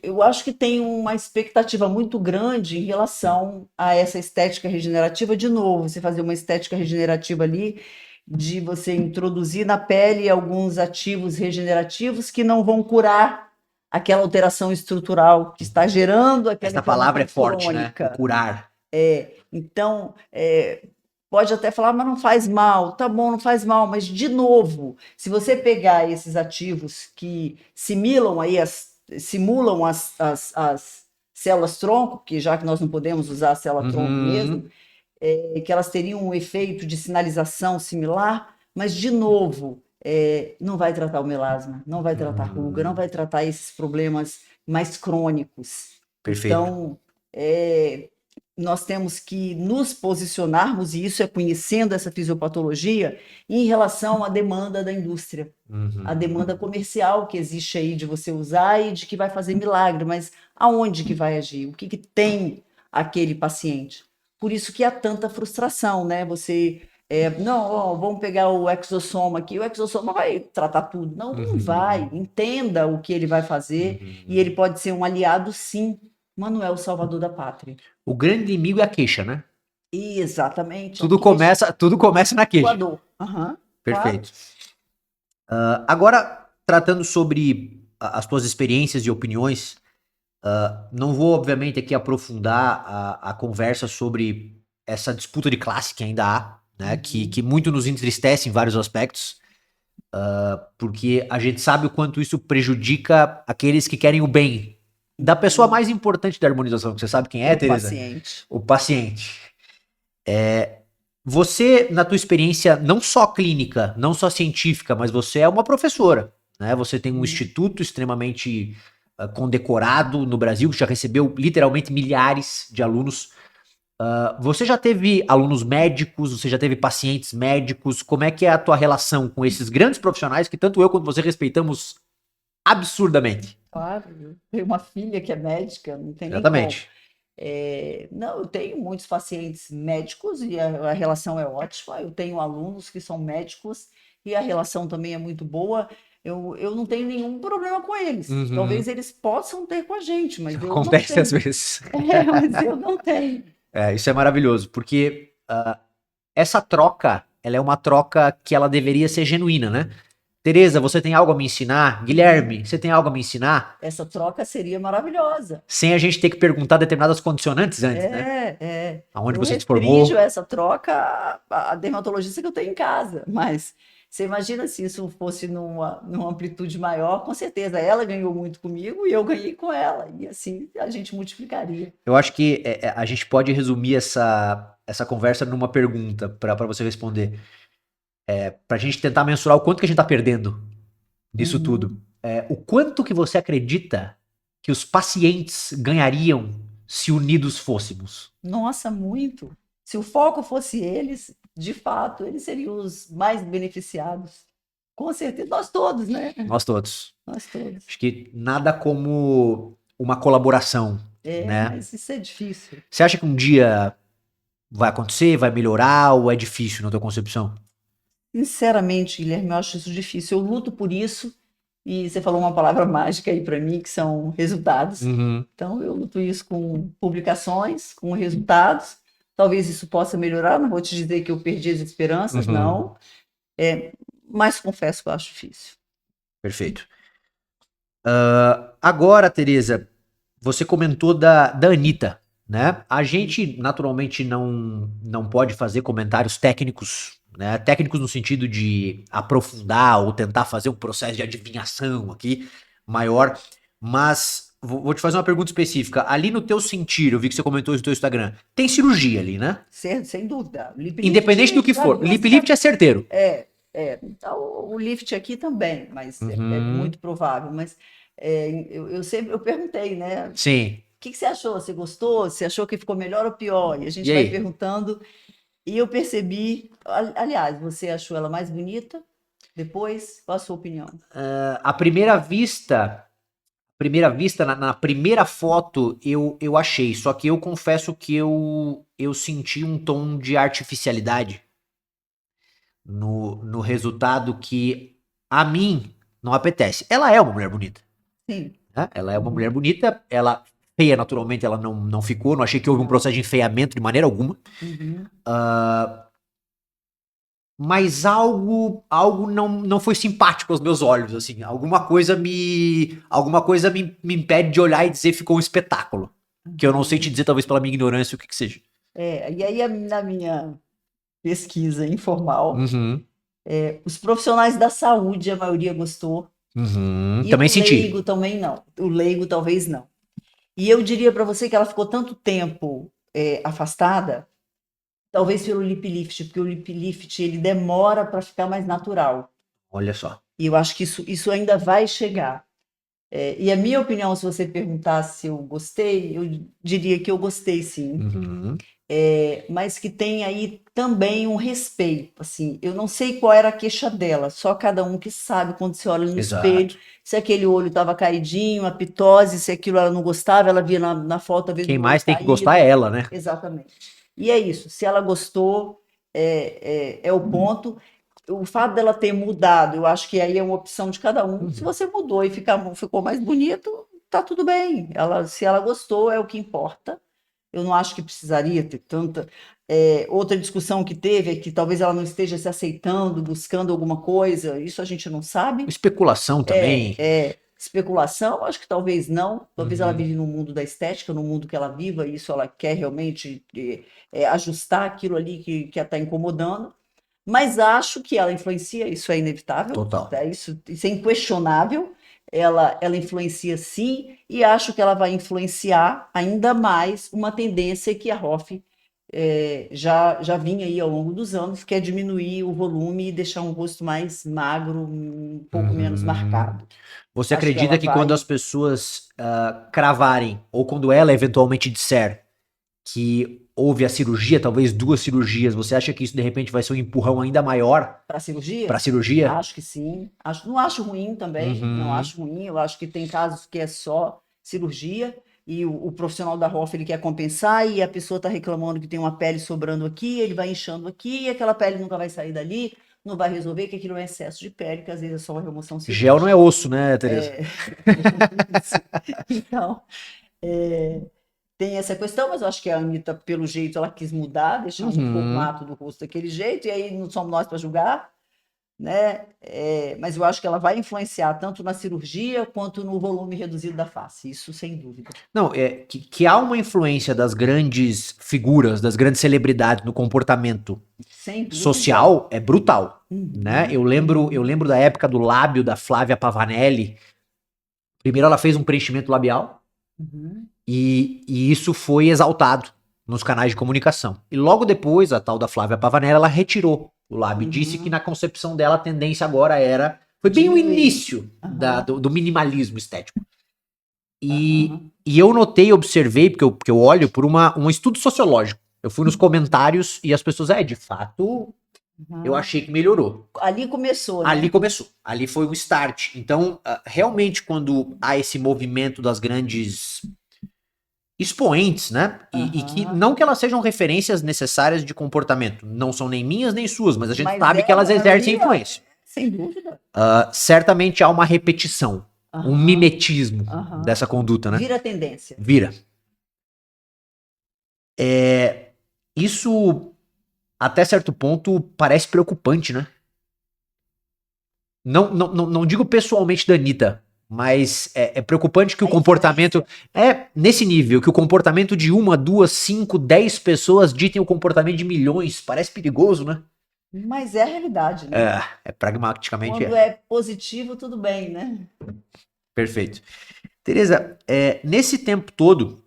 Eu acho que tem uma expectativa muito grande em relação a essa estética regenerativa. De novo, você fazer uma estética regenerativa ali, de você introduzir na pele alguns ativos regenerativos que não vão curar aquela alteração estrutural que está gerando aquela Essa palavra é forte, crônica, né? O curar. Então, pode até falar, mas não faz mal, tá bom, não faz mal, mas de novo, se você pegar esses ativos que simulam as células-tronco, que já que nós não podemos usar a célula-tronco mesmo, que elas teriam um efeito de sinalização similar, mas de novo, não vai tratar o melasma, não vai tratar a ruga, não vai tratar esses problemas mais crônicos. Perfeito. Então, nós temos que nos posicionarmos, e isso é conhecendo essa fisiopatologia, em relação à demanda da indústria, a demanda comercial que existe aí de você usar e de que vai fazer milagre, mas aonde que vai agir? O que tem aquele paciente? Por isso que há tanta frustração, né? Você, vamos pegar o exossoma aqui, o exossoma vai tratar tudo. Não, não vai. Entenda o que ele vai fazer e ele pode ser um aliado, sim, mas não é o salvador da pátria. O grande inimigo é a queixa, né? Exatamente. Tudo começa na queixa. Dor. Perfeito. Claro. Agora, tratando sobre as tuas experiências e opiniões, não vou, obviamente, aqui aprofundar a conversa sobre essa disputa de classe que ainda há, né? Que muito nos entristece em vários aspectos, porque a gente sabe o quanto isso prejudica aqueles que querem o bem da pessoa mais importante da harmonização, que você sabe quem é, Tereza? O paciente. Você, na tua experiência, não só clínica, não só científica, mas você é uma professora, né? Você tem um instituto extremamente condecorado no Brasil, que já recebeu literalmente milhares de alunos. Você já teve alunos médicos, você já teve pacientes médicos, como é que é a tua relação com esses grandes profissionais que tanto eu quanto você respeitamos absurdamente? Claro, eu tenho uma filha que é médica, não tem Exatamente. Não, eu tenho muitos pacientes médicos e a relação é ótima. Eu tenho alunos que são médicos e a relação também é muito boa. Eu não tenho nenhum problema com eles. Talvez eles possam ter com a gente, mas eu não tenho. Acontece às vezes. Mas eu não tenho. Isso é maravilhoso, porque essa troca, ela é uma troca que ela deveria ser genuína, né? Tereza, você tem algo a me ensinar? Guilherme, você tem algo a me ensinar? Essa troca seria maravilhosa. Sem a gente ter que perguntar determinadas condicionantes antes, né? Aonde você se formou? Eu restringo essa troca a dermatologista que eu tenho em casa, mas você imagina se isso fosse numa amplitude maior, com certeza ela ganhou muito comigo e eu ganhei com ela, e assim a gente multiplicaria. Eu acho que a gente pode resumir essa conversa numa pergunta para você responder. Pra gente tentar mensurar o quanto que a gente tá perdendo nisso tudo. O quanto que você acredita que os pacientes ganhariam se unidos fôssemos? Nossa, muito. Se o foco fosse eles, de fato, eles seriam os mais beneficiados. Com certeza, nós todos, né? Nós todos. Nós todos. Acho que nada como uma colaboração, né? Mas isso é difícil. Você acha que um dia vai acontecer, vai melhorar ou é difícil na tua concepção? Sinceramente, Guilherme, eu acho isso difícil. Eu luto por isso e você falou uma palavra mágica aí para mim, que são resultados. Uhum. Então, eu luto isso com publicações, com resultados. Talvez isso possa melhorar. Não vou te dizer que eu perdi as esperanças, Uhum. não. Mas confesso que eu acho difícil. Perfeito. Agora, Tereza, você comentou da Anitta, né? A gente, naturalmente, não pode fazer comentários técnicos, né? Técnicos no sentido de aprofundar ou tentar fazer um processo de adivinhação aqui maior, mas vou te fazer uma pergunta específica. Ali no teu sentir, eu vi que você comentou isso no teu Instagram, tem cirurgia ali, né? Certo? Sem dúvida. O lip Independente do lift, que já for. viu, Lip lift é certeiro. Então, o lift aqui também, mas é Uhum. muito provável. Mas eu sempre perguntei, né? O Sim. que você achou? Você gostou? Você achou que ficou melhor ou pior? E a gente E vai aí? perguntando. E eu percebi. Aliás, você achou ela mais bonita? Depois, qual a sua opinião? À primeira vista, na primeira foto, eu achei. Só que eu confesso que eu senti um tom de artificialidade no resultado que a mim não apetece. Ela é uma mulher bonita, Sim. né? Ela é uma mulher bonita, ela feia naturalmente ela não ficou, não achei que houve um processo de enfeiamento de maneira alguma, Uhum. mas algo não foi simpático aos meus olhos, assim, alguma coisa me impede de olhar e dizer ficou um espetáculo, que eu não sei te dizer, talvez pela minha ignorância, o que seja. E aí, na minha pesquisa informal, Uhum, os profissionais da saúde, a maioria gostou. uhum, E também o senti. leigo também não. O leigo talvez não. E eu diria para você que ela ficou tanto tempo afastada, talvez pelo lip lift, porque o lip lift ele demora para ficar mais natural. Olha só. E eu acho que isso ainda vai chegar. E a minha opinião, se você perguntar se eu gostei, eu diria que eu gostei sim. Uhum, Mas que tem aí também um respeito. Assim, eu não sei qual era a queixa dela, só cada um que sabe quando você olha no espelho, exato. se aquele olho estava caidinho, a pitose, se aquilo ela não gostava, ela via na foto, às vezes, Quem o olho mais tem que gostar é caído. ela, né? Exatamente. E é isso, se ela gostou, é o ponto. O fato dela ter mudado, eu acho que aí é uma opção de cada um. Se Uhum. você mudou e ficou mais bonito, tá tudo bem. Se ela gostou, é o que importa. Eu não acho que precisaria ter tanta. Outra discussão que teve é que talvez ela não esteja se aceitando, buscando alguma coisa, isso a gente não sabe. Especulação também. Especulação, acho que talvez não. Talvez ela Uhum. vive no mundo da estética, no mundo que ela viva, e isso ela quer realmente ajustar aquilo ali que a está incomodando. Mas acho que ela influencia, isso é inevitável, Total. tá? Isso é inquestionável. Ela influencia sim, e acho que ela vai influenciar ainda mais uma tendência que a Hoff já vinha aí ao longo dos anos, que é diminuir o volume e deixar um rosto mais magro, um pouco menos Uhum. marcado. Você Acho que ela acredita que quando as vai. pessoas cravarem, ou quando ela eventualmente disser que houve a cirurgia, talvez duas cirurgias, você acha que isso de repente vai ser um empurrão ainda maior Para a para a cirurgia? cirurgia? Acho que sim. Não acho ruim também, não Uhum. acho ruim. Eu acho que tem casos que é só cirurgia e o profissional da Hoff ele quer compensar e a pessoa está reclamando que tem uma pele sobrando aqui, ele vai inchando aqui e aquela pele nunca vai sair dali, não vai resolver, que aquilo é excesso de pele, que às vezes é só uma remoção Gel não é cirúrgica. osso, né, Tereza? Isso. Então, é, tem essa questão, mas eu acho que a Anitta, pelo jeito, ela quis mudar, deixar um Uhum. formato do rosto daquele jeito, e aí não somos nós para julgar, né? Mas eu acho que ela vai influenciar tanto na cirurgia quanto no volume reduzido da face, isso sem dúvida. Não, que há uma influência das grandes figuras, das grandes celebridades no comportamento Sem dúvida. social é brutal, né? Uhum, Eu lembro da época do lábio da Flávia Pavanelli. Primeiro ela fez um preenchimento labial uhum, e isso foi exaltado nos canais de comunicação. E logo depois, a tal da Flávia Pavanelli, ela retirou o lábio e disse que uhum. na concepção dela a tendência agora era. Foi bem o Diminuir. início Aham, do minimalismo estético. E, aham, e eu notei, observei, porque eu olho por um estudo sociológico. Eu fui nos comentários e as pessoas, de fato, eu Uhum. achei que melhorou. Ali começou, Ali né? começou, ali foi o start. Então, realmente, quando há esse movimento das grandes expoentes, né? E que Aham. não que elas sejam referências necessárias de comportamento, não são nem minhas nem suas, mas a gente Mas sabe é que a elas exercem maioria, influência. sem dúvida. Certamente há uma repetição, um Aham, mimetismo aham. dessa conduta, né? Vira tendência. Vira. Isso, até certo ponto, parece preocupante, né? Não digo pessoalmente da Anitta, mas é preocupante que o A comportamento influência. é nesse nível, que o comportamento de uma, duas, cinco, 10 pessoas ditem o comportamento de milhões. Parece perigoso, né? Mas é a realidade, né? É pragmaticamente Quando é. é positivo, tudo bem, né? Perfeito. Tereza, nesse tempo todo,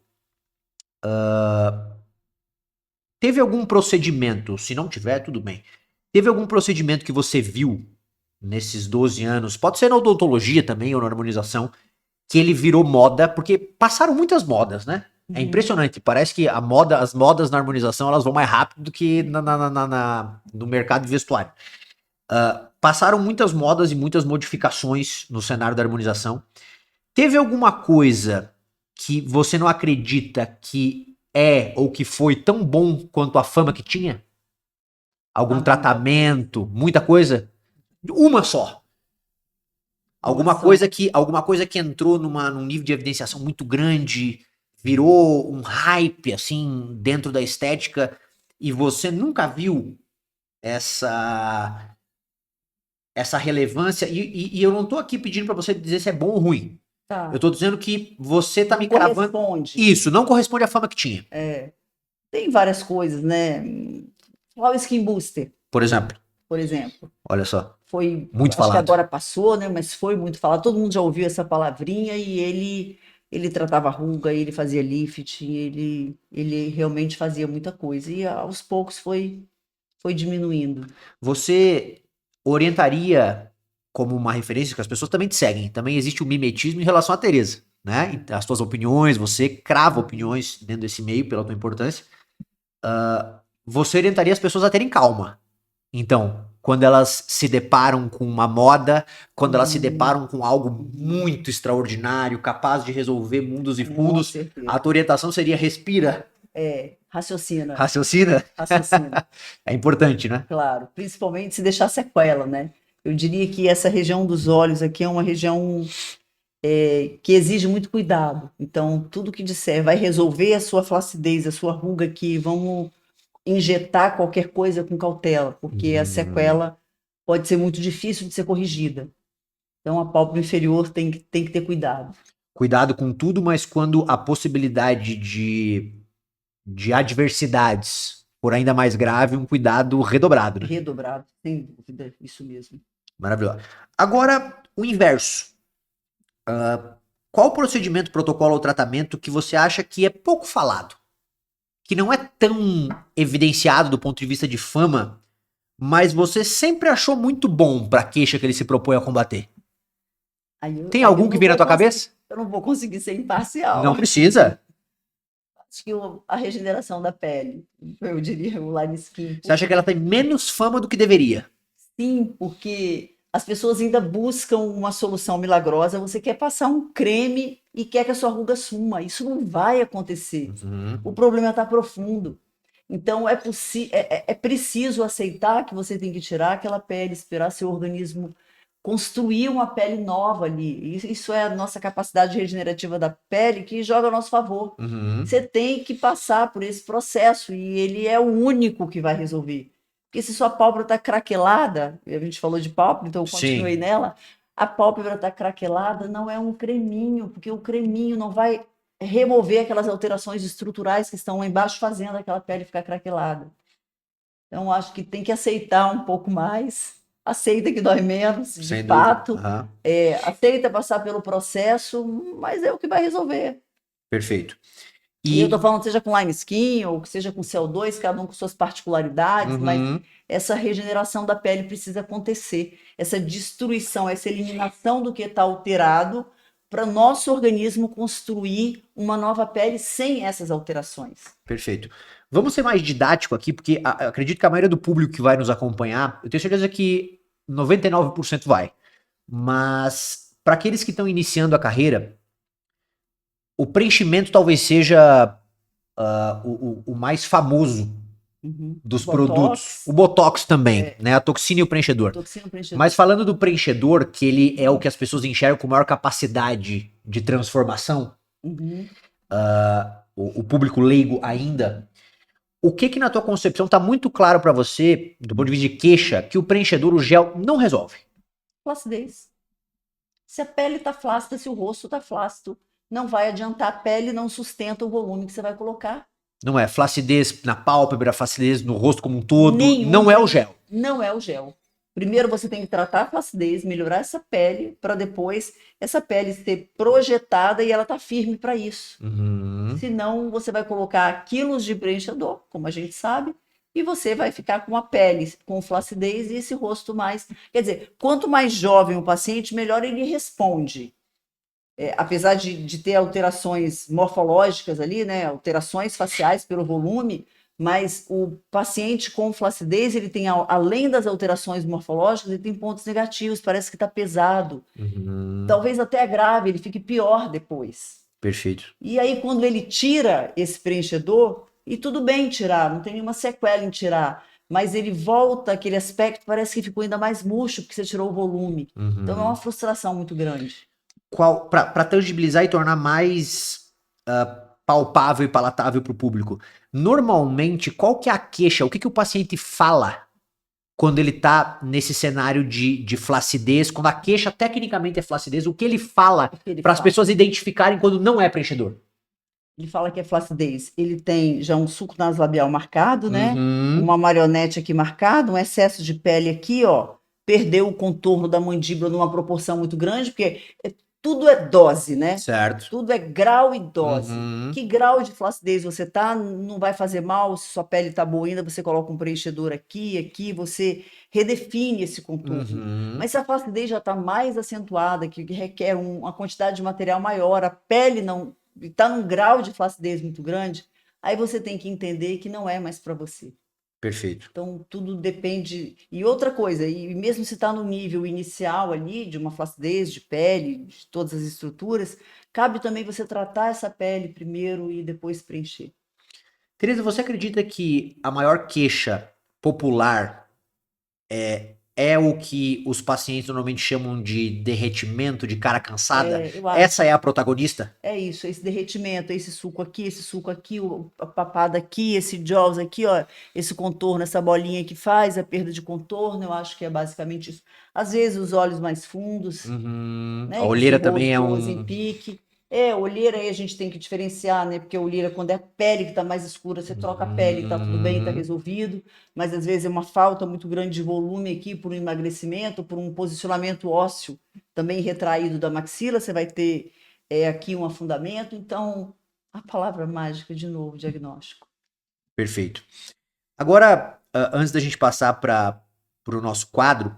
teve algum procedimento? Se não tiver, tudo bem. Teve algum procedimento que você viu nesses 12 anos? Pode ser na odontologia também ou na harmonização, que ele virou moda, porque passaram muitas modas, né? É Uhum. impressionante, parece que as modas na harmonização, elas vão mais rápido do que no mercado de vestuário. Passaram muitas modas e muitas modificações no cenário da harmonização. Teve alguma coisa que você não acredita que é ou que foi tão bom quanto a fama que tinha? Algum Ah, muita coisa. tratamento, muita coisa? Uma só. Uma só. Alguma coisa que entrou num nível de evidenciação muito grande, virou um hype assim dentro da estética e você nunca viu essa essa relevância e eu não tô aqui pedindo para você dizer se é bom ou ruim. Eu Tá. tô dizendo que você tá Não me cravando corresponde. isso, não corresponde à fama que tinha. Tem várias coisas, né? Qual o Skin Booster, Por exemplo, por exemplo? olha só, Foi, muito acho que falado. agora passou, né? Mas foi muito falado. Todo mundo já ouviu essa palavrinha e ele tratava ruga, ele fazia lift, ele realmente fazia muita coisa. E aos poucos foi diminuindo. Você orientaria como uma referência que as pessoas também te seguem. Também existe o mimetismo em relação a Teresa, né? E as tuas opiniões, você crava Uhum. opiniões dentro desse meio pela tua importância. Você orientaria as pessoas a terem calma. Então, quando elas se deparam com uma moda, quando elas se Uhum. deparam com algo Uhum. muito extraordinário, capaz de resolver mundos e Com fundos, a certeza. tua orientação seria respira, Raciocina, raciocina. raciocina. É importante, né? Claro, principalmente se deixar sequela, né? Eu diria que essa região dos olhos aqui é uma região que exige muito cuidado. Então, tudo que disser vai resolver a sua flacidez, a sua ruga aqui, vamos injetar qualquer coisa com cautela, porque a Uhum. sequela pode ser muito difícil de ser corrigida. Então, a pálpebra inferior tem que ter cuidado. Cuidado com tudo, mas quando a possibilidade de adversidades for ainda mais grave, um cuidado redobrado, né? Redobrado, sem dúvida, isso mesmo. Maravilhoso. Agora, o inverso. Qual procedimento, protocolo ou tratamento que você acha que é pouco falado? Que não é tão evidenciado do ponto de vista de fama, mas você sempre achou muito bom para a queixa que ele se propõe a combater? Aí eu, Tem aí eu algum que não vem na vou tua conseguir, cabeça? eu não vou conseguir ser imparcial. Não precisa. Acho que a regeneração da pele, eu diria, o line skin. Você acha que ela tem menos fama do que deveria? Sim, porque as pessoas ainda buscam uma solução milagrosa. Você quer passar um creme e quer que a sua ruga suma. Isso não vai acontecer. O Uhum. problema está profundo. Então é preciso aceitar que você tem que tirar aquela pele, esperar seu organismo construir uma pele nova ali. Isso é a nossa capacidade regenerativa da pele que joga a nosso favor. Uhum. Você tem que passar por esse processo e ele é o único que vai resolver. Porque se sua pálpebra está craquelada, e a gente falou de pálpebra, então eu continuei Sim. nela, a pálpebra está craquelada, não é um creminho, porque o creminho não vai remover aquelas alterações estruturais que estão lá embaixo, fazendo aquela pele ficar craquelada. Então, acho que tem que aceitar um pouco mais, aceita que dói menos, de Sem dúvida. fato, Aham. aceita passar pelo processo, mas é o que vai resolver. Perfeito. E eu estou E falando, seja com Lime Skin ou seja com CO2, cada um com suas particularidades, mas uhum. essa regeneração da pele precisa acontecer, essa destruição, essa eliminação do que está alterado, para o nosso organismo construir uma nova pele sem essas alterações. Perfeito. Vamos ser mais didático aqui, porque acredito que a maioria do público que vai nos acompanhar, eu tenho certeza que 99% vai. Mas para aqueles que estão iniciando a carreira, o preenchimento talvez seja o mais famoso dos produtos. O Botox, Botox também, né? A toxina e o preenchedor. toxina preenchedor. Mas falando do preenchedor, que ele é o que as pessoas enxergam com maior capacidade de transformação, Uhum. o público leigo ainda, o que na tua concepção tá muito claro para você, do ponto de vista de queixa, que o preenchedor, o gel, não resolve? Flacidez. Se a pele está flácida, se o rosto está flácido, não vai adiantar. A pele não sustenta o volume que você vai colocar. Não é flacidez na pálpebra, flacidez no rosto como um todo, não é Nenhuma. o gel. Não é o gel. Primeiro você tem que tratar a flacidez, melhorar essa pele, para depois essa pele ser projetada e ela tá firme para isso. Uhum. Senão você vai colocar quilos de preenchedor, como a gente sabe, e você vai ficar com a pele com flacidez e esse rosto mais. Quer dizer, quanto mais jovem o paciente, melhor ele responde. Apesar de ter alterações morfológicas ali, né, alterações faciais pelo volume, mas o paciente com flacidez, ele tem, além das alterações morfológicas, ele tem pontos negativos, parece que está pesado. Uhum. Talvez até grave, ele fique pior depois. Perfeito. E aí, quando ele tira esse preenchedor, e tudo bem tirar, não tem nenhuma sequela em tirar, mas ele volta aquele aspecto, parece que ficou ainda mais murcho, porque você tirou o volume. Então é uma frustração muito grande. Para tangibilizar e tornar mais palpável e palatável para o público, normalmente, qual que é a queixa? O que o paciente fala quando ele tá nesse cenário de flacidez, quando a queixa tecnicamente é flacidez, o que ele fala para as pessoas identificarem quando não é preenchedor? Ele fala que é flacidez. Ele tem já um sulco nasolabial marcado, né? Uhum. Uma marionete aqui marcada, um excesso de pele aqui, ó. Perdeu o contorno da mandíbula numa proporção muito grande, porque tudo é dose, né? Certo. Tudo é grau e dose. Uhum. Que grau de flacidez você tá, não vai fazer mal, se sua pele tá boa ainda, você coloca um preenchedor aqui, você redefine esse contorno. Uhum. Mas se a flacidez já está mais acentuada, que requer uma quantidade de material maior, a pele não está num grau de flacidez muito grande, aí você tem que entender que não é mais para você. Perfeito. Então, tudo depende. E outra coisa, e mesmo se está no nível inicial ali, de uma flacidez de pele, de todas as estruturas, cabe também você tratar essa pele primeiro e depois preencher. Tereza, você acredita que a maior queixa popular é o que os pacientes normalmente chamam de derretimento, de cara cansada? Eu acho. Essa é a protagonista? É isso, esse derretimento, esse suco aqui, a papada aqui, esse jaws aqui, ó, esse contorno, essa bolinha que faz a perda de contorno, eu acho que é basicamente isso. Às vezes os olhos mais fundos, Uhum. A né, que esse olheira também é rosto em um. pique. Olheira aí a gente tem que diferenciar, né? Porque a olheira, quando é a pele que está mais escura, você troca a pele, tá tudo bem, tá Uhum. resolvido. Mas às vezes é uma falta muito grande de volume aqui por um emagrecimento, por um posicionamento ósseo também retraído da maxila, você vai ter aqui um afundamento. Então, a palavra mágica, de novo, diagnóstico. Perfeito. Agora, antes da gente passar para o nosso quadro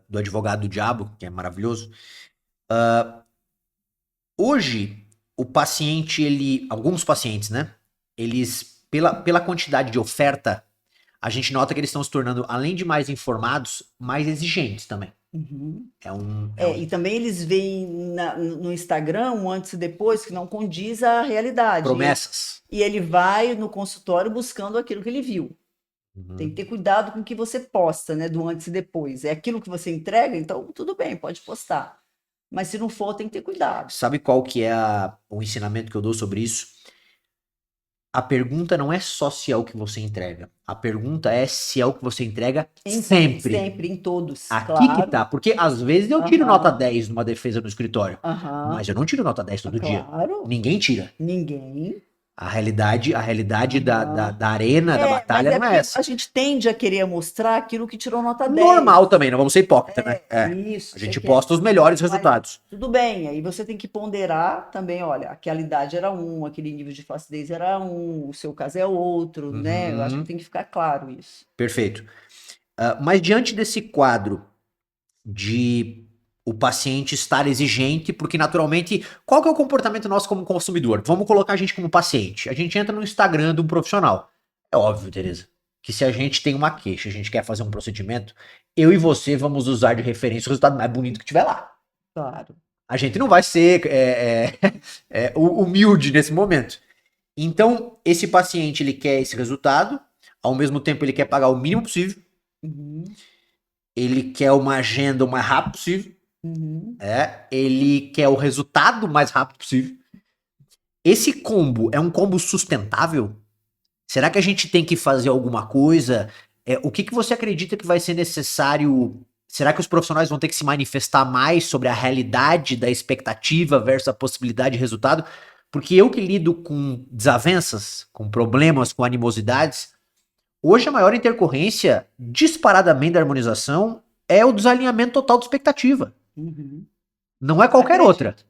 do advogado do diabo, que é maravilhoso, hoje o paciente, alguns pacientes, né? Eles, pela quantidade de oferta, a gente nota que eles estão se tornando, além de mais informados, mais exigentes também. Uhum. É um E também eles veem no Instagram um antes e depois que não condiz à realidade. promessas. E ele vai no consultório buscando aquilo que ele viu. Tem que ter cuidado com o que você posta, né? Do antes e depois. É aquilo que você entrega, então tudo bem, pode postar. Mas se não for, tem que ter cuidado. Sabe qual que é o ensinamento que eu dou sobre isso? A pergunta não é só se é o que você entrega. A pergunta é se é o que você entrega sempre. Sempre, em todos, Aqui que claro. tá. Porque às vezes eu tiro nota 10 numa defesa no escritório. Aham, Mas eu não tiro nota 10 todo dia. claro. Ninguém tira. Ninguém. A realidade Aham. da arena, da Mas batalha é não é porque essa. a gente tende a querer mostrar aquilo que tirou nota 10. Normal também, não vamos ser hipócrita, né? Isso, A você gente quer. posta os melhores Mas resultados. tudo bem, aí você tem que ponderar também, olha, aquela idade era um, aquele nível de flacidez era um, o seu caso é outro, né? Eu acho que Uhum, tem que ficar claro isso. perfeito. Mas diante desse quadro de o paciente estar exigente, porque naturalmente, qual que é o comportamento nosso como consumidor? Vamos colocar a gente como paciente. A gente entra no Instagram de um profissional. É óbvio, Tereza, que se a gente tem uma queixa, a gente quer fazer um procedimento, eu e você vamos usar de referência o resultado mais bonito que tiver lá. Claro. A gente não vai ser humilde nesse momento. Então, esse paciente, ele quer esse resultado, ao mesmo tempo ele quer pagar o mínimo possível, Uhum, ele quer uma agenda o mais rápido possível, uhum. ele quer o resultado o mais rápido possível. Esse combo é um combo sustentável? Será que a gente tem que fazer alguma coisa? O que que você acredita que vai ser necessário? Será que os profissionais vão ter que se manifestar mais sobre a realidade da expectativa versus a possibilidade de resultado? Porque eu que lido com desavenças, com problemas, com animosidades, hoje a maior intercorrência, disparadamente da harmonização, é o desalinhamento total de expectativa. Uhum. Não é qualquer outra. Acredito.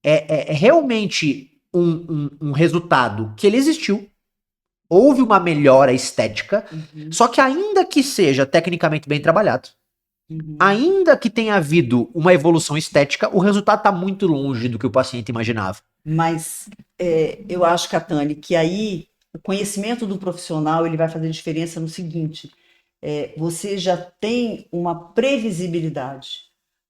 É realmente um resultado que ele existiu. Houve uma melhora estética, Uhum, só que ainda que seja tecnicamente bem trabalhado, uhum. ainda que tenha havido uma evolução estética, o resultado está muito longe do que o paciente imaginava. Mas eu acho, Catane, que aí o conhecimento do profissional ele vai fazer diferença no seguinte: você já tem uma previsibilidade.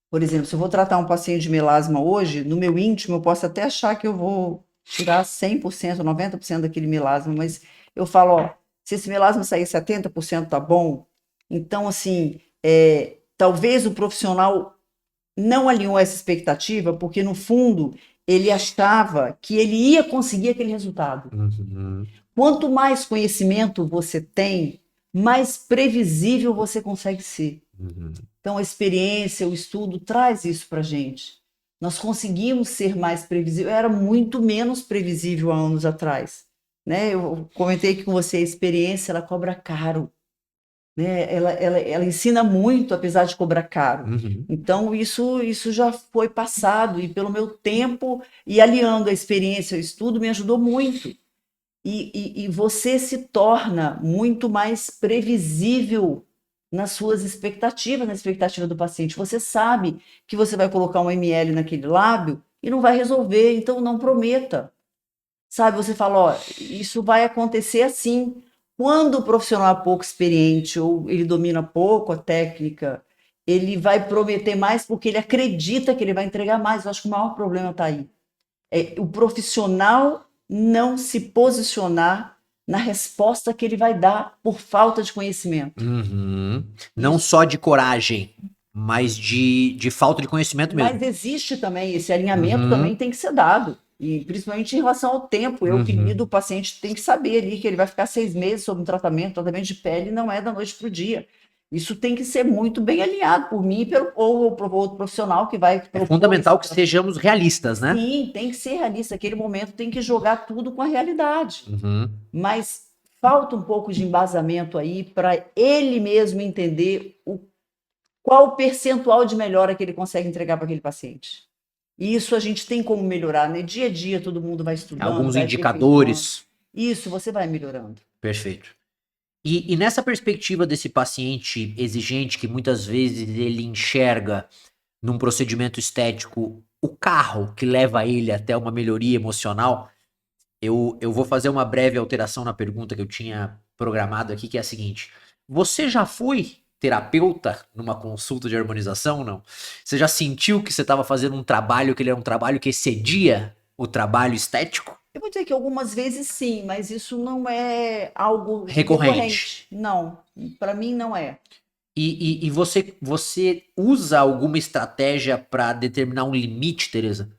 Por exemplo, se eu vou tratar um paciente de melasma hoje, no meu íntimo eu posso até achar que eu vou tirar 100%, 90% daquele melasma, mas eu falo, ó, se esse melasma sair 70% tá bom. Então, assim, talvez o profissional não alinhou essa expectativa, porque no fundo ele achava que ele ia conseguir aquele resultado. Uhum, Quanto mais conhecimento você tem, mais previsível você consegue ser. uhum. Então, a experiência, o estudo traz isso para a gente. Nós conseguimos ser mais previsível. Eu era muito menos previsível há anos atrás. Né? Eu comentei que com você a experiência ela cobra caro. Né? Ela ensina muito, apesar de cobrar caro. Uhum. Então, isso já foi passado, e pelo meu tempo, e aliando a experiência ao estudo, me ajudou muito. E você se torna muito mais previsível nas suas expectativas, na expectativa do paciente. Você sabe que você vai colocar um ml naquele lábio e não vai resolver, então não prometa. Sabe, você fala, ó, isso vai acontecer assim. Quando o profissional é pouco experiente ou ele domina pouco a técnica, ele vai prometer mais porque ele acredita que ele vai entregar mais. Eu acho que o maior problema está aí. O profissional não se posicionar na resposta que ele vai dar por falta de conhecimento. Uhum. Não Isso. só de coragem, mas de falta de conhecimento mesmo. Mas existe também, esse alinhamento também Uhum, tem que ser dado. E principalmente em relação ao tempo, eu que lido, o uhum. paciente tem que saber ali que ele vai ficar 6 meses sob um tratamento de pele não é da noite para o dia. Isso tem que ser muito bem alinhado por mim ou por outro profissional que vai É propor esse fundamental que tratamento. sejamos realistas, né? Sim, tem que ser realista. Aquele momento tem que jogar tudo com a realidade. Uhum. Mas falta um pouco de embasamento aí para ele mesmo entender qual o percentual de melhora que ele consegue entregar para aquele paciente. E isso a gente tem como melhorar, né? Dia a dia todo mundo vai estudando, Alguns vai aperfeiçoando. indicadores. Isso você vai melhorando. Perfeito. E nessa perspectiva desse paciente exigente, que muitas vezes ele enxerga num procedimento estético o carro que leva ele até uma melhoria emocional, eu vou fazer uma breve alteração na pergunta que eu tinha programado aqui, que é a seguinte: você já foi terapeuta numa consulta de harmonização ou não? Você já sentiu que você estava fazendo um trabalho que ele era um trabalho que excedia o trabalho estético? Eu vou dizer que algumas vezes sim, mas isso não é algo Recorrente. recorrente. Não, para mim não é. E você usa alguma estratégia para determinar um limite, Teresa?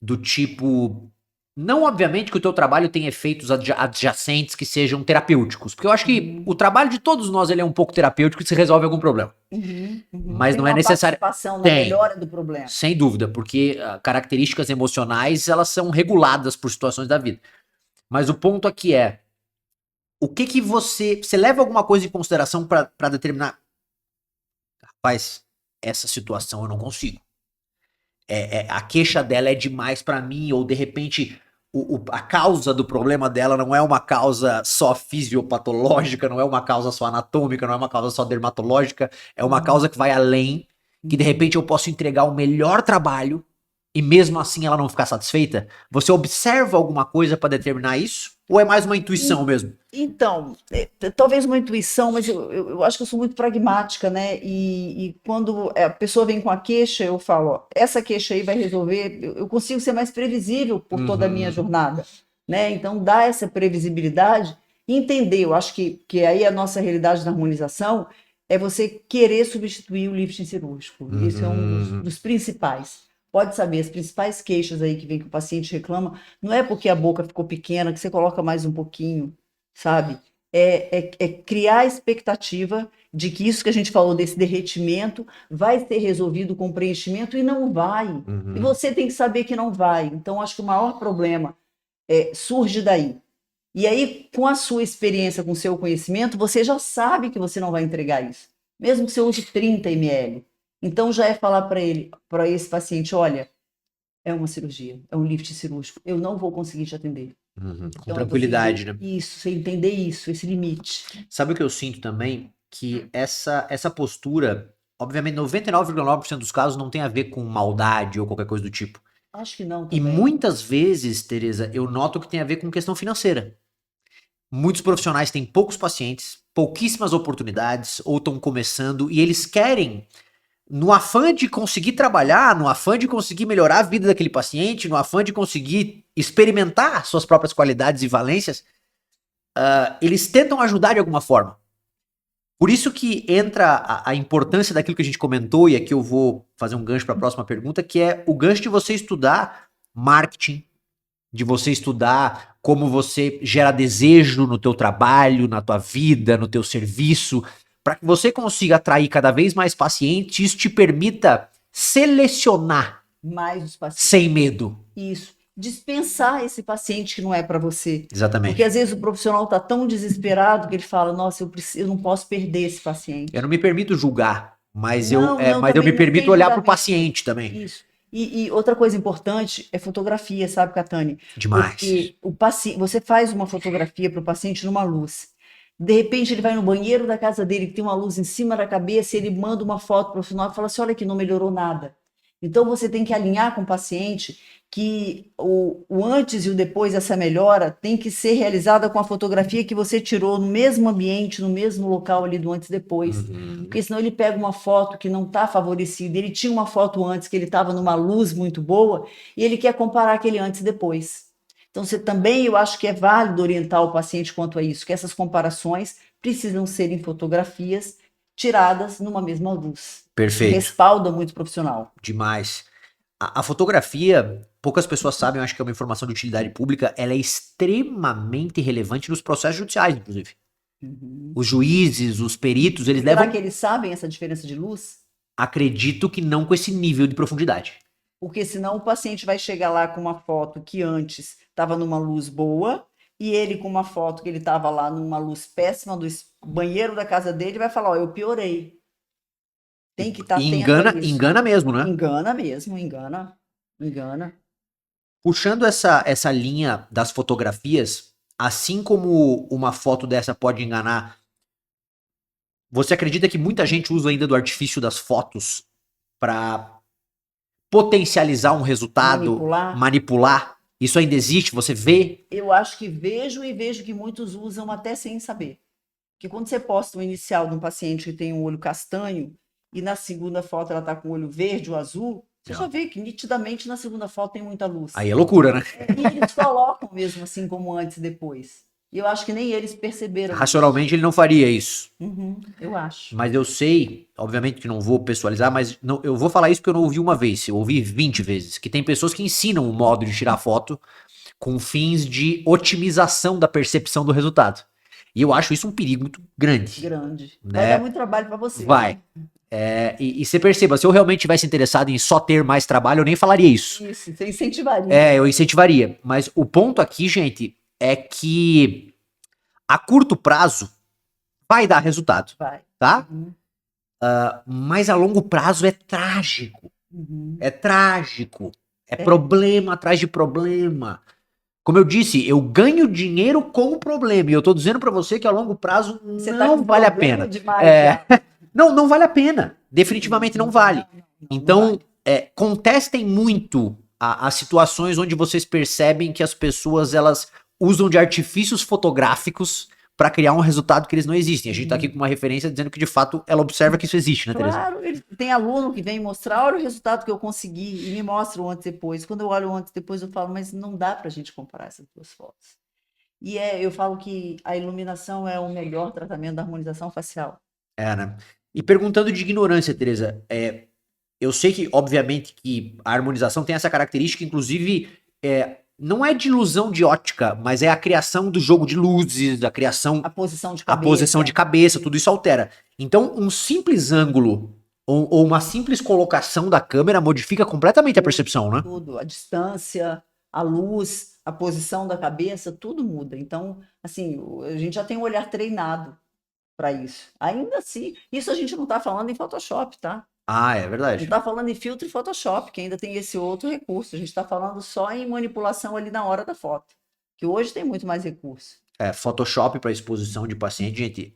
Do tipo, não obviamente que o teu trabalho tem efeitos adjacentes que sejam terapêuticos, porque eu acho que o Uhum, trabalho de todos nós ele é um pouco terapêutico e se resolve algum problema. uhum, uhum. Mas Tem não é uma necessário. participação na Tem, melhora do problema. sem dúvida, porque características emocionais elas são reguladas por situações da vida. Mas o ponto aqui é, o que que você leva alguma coisa em consideração para determinar, rapaz, essa situação eu não consigo. A queixa dela é demais pra mim, ou de repente a causa do problema dela não é uma causa só fisiopatológica, não é uma causa só anatômica, não é uma causa só dermatológica, é uma causa Uhum, que vai além que de repente eu posso entregar o melhor trabalho e mesmo assim ela não ficar satisfeita? Você observa alguma coisa para determinar isso? Ou é mais uma intuição mesmo? Então, talvez uma intuição, mas eu acho que eu sou muito pragmática, né? E quando a pessoa vem com a queixa, eu falo, ó, essa queixa aí vai resolver, eu consigo ser mais previsível por toda a minha jornada, né? Então, dá essa previsibilidade e entender, eu acho que aí a nossa realidade da harmonização é você querer substituir o lifting cirúrgico. Isso é um dos principais. Pode saber, as principais queixas aí que vem que o paciente reclama, não é porque a boca ficou pequena, que você coloca mais um pouquinho, sabe? É criar a expectativa de que isso que a gente falou desse derretimento vai ser resolvido com preenchimento e não vai. E você tem que saber que não vai. Então, acho que o maior problema surge daí. E aí, com a sua experiência, com o seu conhecimento, você já sabe que você não vai entregar isso. Mesmo que você use 30 ml. Então, já é falar para ele, para esse paciente, olha, é uma cirurgia, é um lift cirúrgico, eu não vou conseguir te atender. Com Então, tranquilidade, né? Isso, você entender isso, esse limite. Sabe o que eu sinto também? Que essa postura, obviamente, 99,9% dos casos não tem a ver com maldade ou qualquer coisa do tipo. Acho que não E também. muitas vezes, Tereza, eu noto que tem a ver com questão financeira. Muitos profissionais têm poucos pacientes, pouquíssimas oportunidades, ou estão começando, e eles querem, no afã de conseguir trabalhar, no afã de conseguir melhorar a vida daquele paciente, no afã de conseguir experimentar suas próprias qualidades e valências, eles tentam ajudar de alguma forma. Por isso que entra a importância daquilo que a gente comentou, e aqui eu vou fazer um gancho para a próxima pergunta, que é o gancho de você estudar marketing, de você estudar como você gera desejo no teu trabalho, na tua vida, no teu serviço, para que você consiga atrair cada vez mais pacientes, isso te permita selecionar Mais os pacientes. sem medo. Isso. Dispensar esse paciente que não é para você. Exatamente. Porque às vezes o profissional está tão desesperado que ele fala, nossa, eu não posso perder esse paciente. Eu não me permito julgar, mas Não, eu também me não permito tem olhar para o julgamento. paciente também. Isso. E outra coisa importante é fotografia, sabe, Catane? Demais. Porque o paciente, você faz uma fotografia para o paciente numa luz. De repente ele vai no banheiro da casa dele, que tem uma luz em cima da cabeça, e ele manda uma foto profissional e fala assim, olha que não melhorou nada. Então você tem que alinhar com o paciente que o antes e o depois dessa melhora tem que ser realizada com a fotografia que você tirou no mesmo ambiente, no mesmo local ali do antes e depois. Porque senão ele pega uma foto que não está favorecida, ele tinha uma foto antes que ele estava numa luz muito boa e ele quer comparar aquele antes e depois. Então você também, eu acho que é válido orientar o paciente quanto a isso, que essas comparações precisam ser em fotografias tiradas numa mesma luz. Perfeito. Respalda muito o profissional. Demais. A fotografia, poucas pessoas sabem, eu acho que é uma informação de utilidade pública, ela é extremamente relevante nos processos judiciais, inclusive. Os juízes, os peritos, eles Será levam... que eles sabem essa diferença de luz? Acredito que não com esse nível de profundidade. Porque senão o paciente vai chegar lá com uma foto que antes estava numa luz boa e ele com uma foto que ele estava lá numa luz péssima do banheiro da casa dele vai falar, ó, eu piorei. Tem que estar atento a isso. Engana mesmo, né? Engana mesmo, engana. Puxando essa linha das fotografias, assim como uma foto dessa pode enganar, você acredita que muita gente usa ainda do artifício das fotos para potencializar um resultado, manipular? Isso ainda existe? Você vê? Eu acho que vejo que muitos usam até sem saber. Porque quando você posta o inicial de um paciente que tem um olho castanho e na segunda foto ela está com o olho verde ou azul, você já vê que nitidamente na segunda foto tem muita luz. Aí é loucura, né? E eles colocam mesmo assim como antes e depois. E eu acho que nem eles perceberam. Racionalmente ele não faria isso. Eu acho. Mas eu sei, obviamente que não vou pessoalizar, mas não, eu vou falar isso porque eu não ouvi uma vez, eu ouvi 20 vezes, que tem pessoas que ensinam o modo de tirar foto com fins de otimização da percepção do resultado. E eu acho isso um perigo muito grande. Grande. Né? Vai dar muito trabalho para você. Vai. E você perceba, se eu realmente tivesse interessado em só ter mais trabalho, eu nem falaria isso. Isso, você incentivaria. Eu incentivaria. Mas o ponto aqui, gente, é que a curto prazo vai dar resultado. Vai. Tá? Mas a longo prazo é trágico. É trágico. É problema atrás de problema. Como eu disse, eu ganho dinheiro com o problema. E eu tô dizendo pra você que a longo prazo Você não vale a pena. Demais, Não vale a pena. definitivamente não vale. Então, contestem muito as situações onde vocês percebem que as pessoas elas usam de artifícios fotográficos para criar um resultado que eles não existem. A gente tá aqui com uma referência dizendo que de fato ela observa que isso existe, né, Tereza? Claro, tem aluno que vem mostrar, olha o resultado que eu consegui e me mostra o antes e depois. Quando eu olho o antes e depois, eu falo, mas não dá para a gente comparar essas duas fotos. E eu falo que a iluminação é o melhor tratamento da harmonização facial. Né? E perguntando de ignorância, Tereza, eu sei que, obviamente, que a harmonização tem essa característica, inclusive, não é de ilusão de ótica, mas é a criação do jogo de luzes, a criação, A posição de a posição de cabeça, tudo isso altera. Então, um simples ângulo ou uma simples colocação da câmera modifica completamente a percepção, né? Tudo, a distância, a luz, a posição da cabeça, tudo muda. Então, assim, a gente já tem um olhar treinado para isso. Ainda assim, isso a gente não está falando em Photoshop, tá? Ah, é Não verdade. está falando em filtro e Photoshop, que ainda tem esse outro recurso. A gente está falando só em manipulação ali na hora da foto, que hoje tem muito mais recurso. Photoshop para exposição de paciente, gente,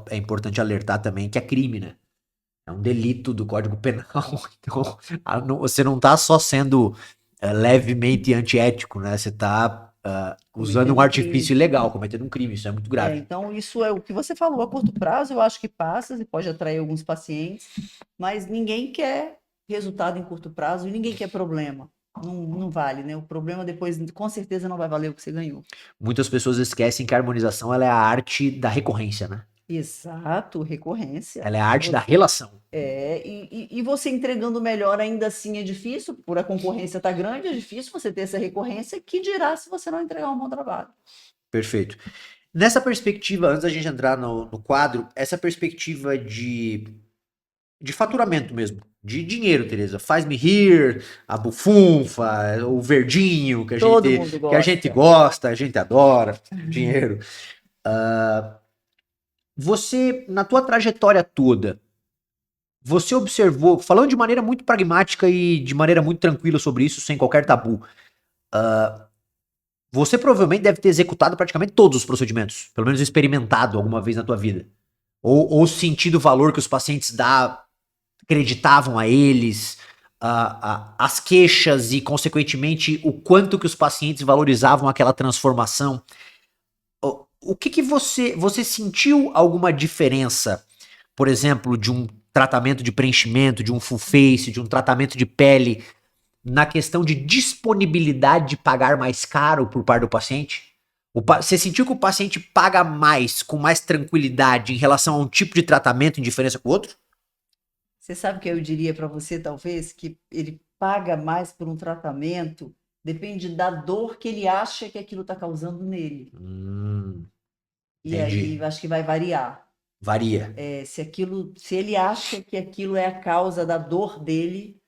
é importante alertar também que é crime, né? É um delito do Código Penal. Então, você não tá só sendo levemente antiético, né? Você tá usando Cometendo um artifício crime. ilegal, cometendo um crime. Isso é muito grave. Então, isso é o que você falou a curto prazo, eu acho que passa e pode atrair alguns pacientes, mas ninguém quer resultado em curto prazo e ninguém quer problema. Não vale, né? O problema depois, com certeza, não vai valer o que você ganhou. Muitas pessoas esquecem que a harmonização ela é a arte da recorrência, né? Exato, recorrência. Ela é a arte da relação. E você entregando melhor ainda assim é difícil, por a concorrência tá grande, é difícil você ter essa recorrência, que dirá se você não entregar um bom trabalho. Perfeito. Nessa perspectiva, antes da gente entrar no quadro, essa perspectiva de faturamento mesmo, de dinheiro, Tereza. Faz-me rir, a bufunfa, o verdinho que Todo mundo que a gente gosta, a gente adora, dinheiro. Você, na tua trajetória toda, você observou, falando de maneira muito pragmática e de maneira muito tranquila sobre isso, sem qualquer tabu, você provavelmente deve ter executado praticamente todos os procedimentos, pelo menos experimentado alguma vez na tua vida. Ou sentido o valor que os pacientes acreditavam a eles, as queixas e, consequentemente, o quanto que os pacientes valorizavam aquela transformação. O que você sentiu alguma diferença, por exemplo, de um tratamento de preenchimento, de um full face, de um tratamento de pele, na questão de disponibilidade de pagar mais caro por parte do paciente? Você sentiu que o paciente paga mais, com mais tranquilidade, em relação a um tipo de tratamento em diferença com o outro? Você sabe o que eu diria para você, talvez, que ele paga mais por um tratamento, depende da dor que ele acha que aquilo está causando nele. E Entendi. aí acho que vai variar. Varia. Se ele acha que aquilo é a causa da dor dele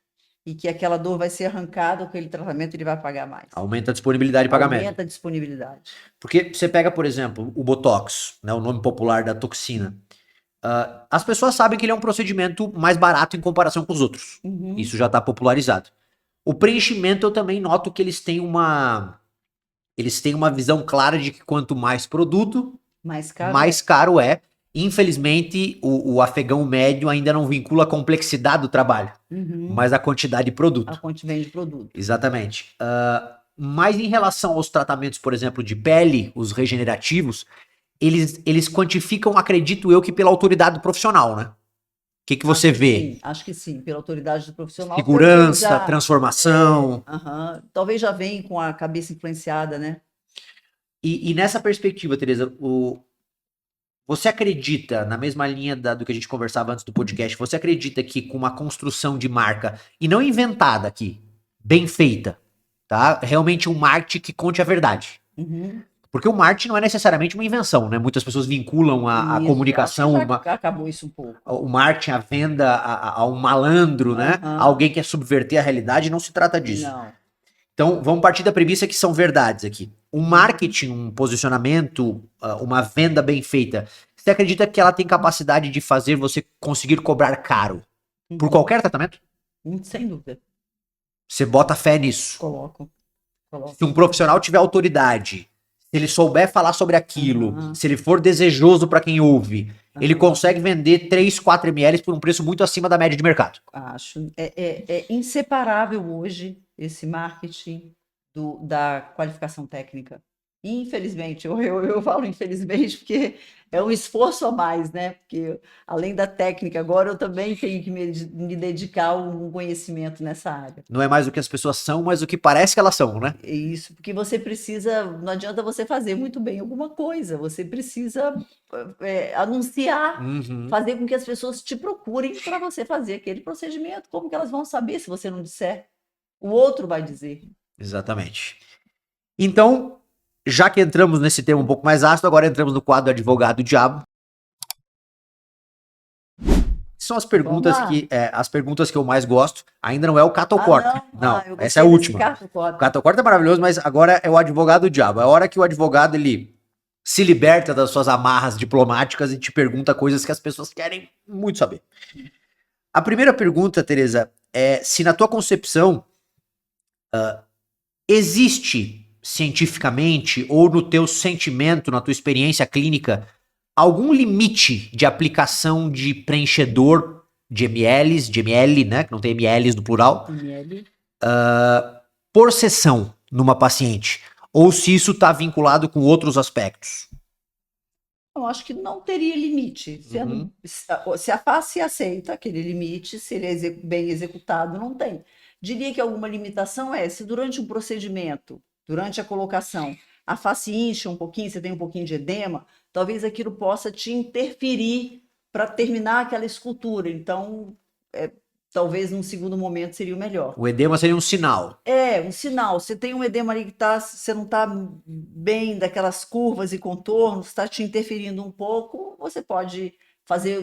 e que aquela dor vai ser arrancada com aquele tratamento, ele vai pagar mais. Aumenta a disponibilidade de pagamento. Aumenta a disponibilidade. Porque você pega, por exemplo, o Botox, né, o nome popular da toxina. As pessoas sabem que ele é um procedimento mais barato em comparação com os outros. Uhum. Isso já está popularizado. O preenchimento eu também noto que eles têm uma visão clara de que quanto mais produto, mais caro é. Infelizmente, o afegão médio ainda não vincula a complexidade do trabalho, mas a quantidade de produto. A quantidade de produto. Exatamente. Mas em relação aos tratamentos, por exemplo, de pele, os regenerativos, eles quantificam, acredito eu, que pela autoridade do profissional, né? O que você vê? Sim, acho que sim, pela autoridade do profissional. Segurança, transformação. Talvez já venha com a cabeça influenciada, né? E nessa perspectiva, Tereza, você acredita, na mesma linha do que a gente conversava antes do podcast, você acredita que com uma construção de marca, e não inventada aqui, bem feita, tá? Realmente um marketing que conte a verdade. Porque o marketing não é necessariamente uma invenção, né? Muitas pessoas vinculam a comunicação. Acabou isso um pouco. O marketing, a venda a um malandro, né? Alguém que quer subverter a realidade, não se trata disso. Não. Então, vamos partir da premissa que são verdades aqui. Um marketing, um posicionamento, uma venda bem feita, você acredita que ela tem capacidade de fazer você conseguir cobrar caro por qualquer tratamento? Sem dúvida. Você bota fé nisso? Coloco. Se um profissional tiver autoridade, se ele souber falar sobre aquilo, Aham, se ele for desejoso para quem ouve, ele aham. consegue vender 3, 4 ml por um preço muito acima da média de mercado. Acho. É inseparável hoje esse marketing da qualificação técnica. Infelizmente, eu falo infelizmente porque é um esforço a mais, né? Porque além da técnica, agora eu também tenho que me dedicar a um conhecimento nessa área. Não é mais o que as pessoas são, mas o que parece que elas são, né? É isso, porque você precisa, não adianta você fazer muito bem alguma coisa, você precisa anunciar, Uhum, fazer com que as pessoas te procurem para você fazer aquele procedimento. Como que elas vão saber se você não disser? O outro vai dizer. exatamente. Então, já que entramos nesse tema um pouco mais ácido, agora entramos no quadro Advogado Diabo. São Vamos lá. as perguntas que eu mais gosto. Ainda não é o Cato Ah, Corte. não. Não, Ah, eu essa é a gostei desse última. carta O cota. Cato Corte é maravilhoso, mas agora é o Advogado Diabo. É a hora que o advogado ele se liberta das suas amarras diplomáticas e te pergunta coisas que as pessoas querem muito saber. A primeira pergunta, Teresa, é se na tua concepção existe cientificamente ou no teu sentimento, na tua experiência clínica, algum limite de aplicação de preenchedor de mLs, de ml, né, que não tem mLs no plural, Miele. por sessão numa paciente? Ou se isso está vinculado com outros aspectos? Eu acho que não teria limite. Uhum. Se a face aceita aquele limite, se ele é bem executado, não tem. Diria que alguma limitação é se durante um procedimento, durante a colocação, a face incha um pouquinho, você tem um pouquinho de edema, talvez aquilo possa te interferir para terminar aquela escultura. Então, é, talvez num segundo momento seria o melhor. O edema seria um sinal. É, um sinal. Você tem um edema ali que tá, você não está bem daquelas curvas e contornos, está te interferindo um pouco, você pode fazer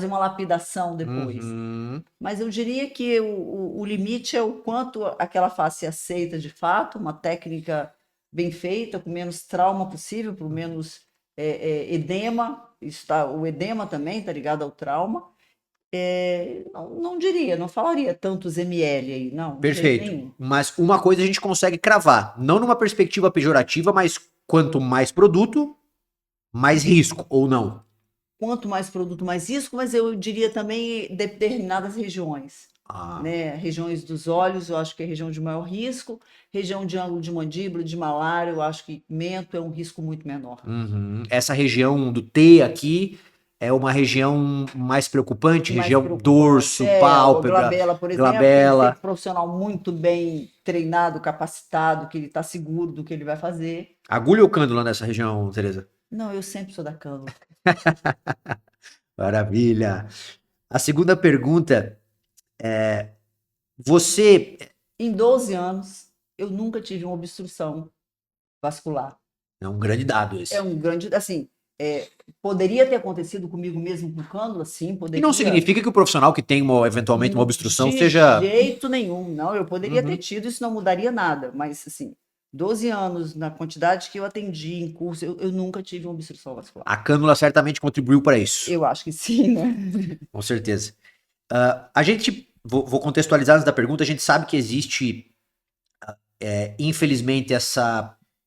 uma lapidação depois. Uhum. Mas eu diria que o limite é o quanto aquela face aceita de fato, uma técnica bem feita, com menos trauma possível, por menos edema. O edema também está ligado ao trauma. Não diria, não falaria tantos ml aí, não, de jeito Perfeito. nenhum. Mas uma coisa a gente consegue cravar, não numa perspectiva pejorativa, mas quanto mais produto, mais risco, ou não. Quanto mais produto, mais risco, mas eu diria também determinadas regiões, Ah, né? Regiões dos olhos, eu acho que é região de maior risco, região de ângulo de mandíbula, de malária, eu acho que mento é um risco muito menor. uhum. Essa região do T aqui é uma região mais preocupante, Mais região preocupante dorso, é a pálpebra, glabela, por exemplo, tem que ser glabela. profissional muito bem treinado, capacitado, que ele está seguro do que ele vai fazer. Agulha ou cânula nessa região, Teresa? Não, eu sempre sou da cânula. Maravilha. A segunda pergunta, você Em 12 anos, eu nunca tive uma obstrução vascular. é um grande dado É esse. um grande, assim, poderia ter acontecido comigo mesmo com cânula, sim, E não poderia. significa que o profissional que tem eventualmente uma obstrução De seja. jeito nenhum, não, eu poderia ter Uhum. tido, isso não mudaria nada, mas assim, 12 anos, na quantidade que eu atendi em curso, eu nunca tive uma obstrução vascular. A cânula certamente contribuiu para isso, Eu acho que sim, né? com certeza. A gente, vou contextualizar antes da pergunta, a gente sabe que existe, infelizmente,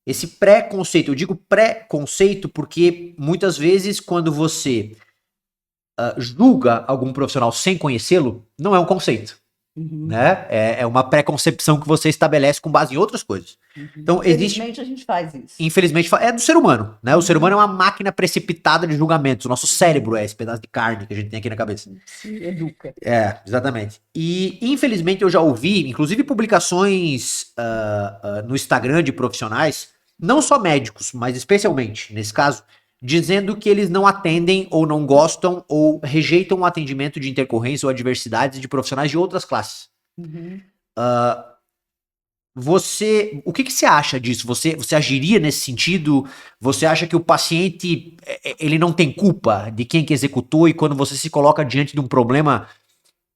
esse pré-conceito. Eu digo pré-conceito porque muitas vezes, quando você julga algum profissional sem conhecê-lo, não é um conceito, Uhum, né? É uma pré-concepção que você estabelece com base em outras coisas. uhum. Então, existe, Infelizmente, a gente faz isso. infelizmente, é do ser humano, né? O ser humano Uhum. é uma máquina precipitada de julgamentos. O nosso cérebro é esse pedaço de carne que a gente tem aqui na cabeça. Se educa. É, exatamente. E infelizmente eu já ouvi, inclusive publicações no Instagram de profissionais, não só médicos, mas especialmente nesse caso, dizendo que eles não atendem ou não gostam ou rejeitam o atendimento de intercorrência ou adversidades de profissionais de outras classes. Uhum. O que você acha disso? Você agiria nesse sentido? Você acha que o paciente ele não tem culpa de quem que executou e quando você se coloca diante de um problema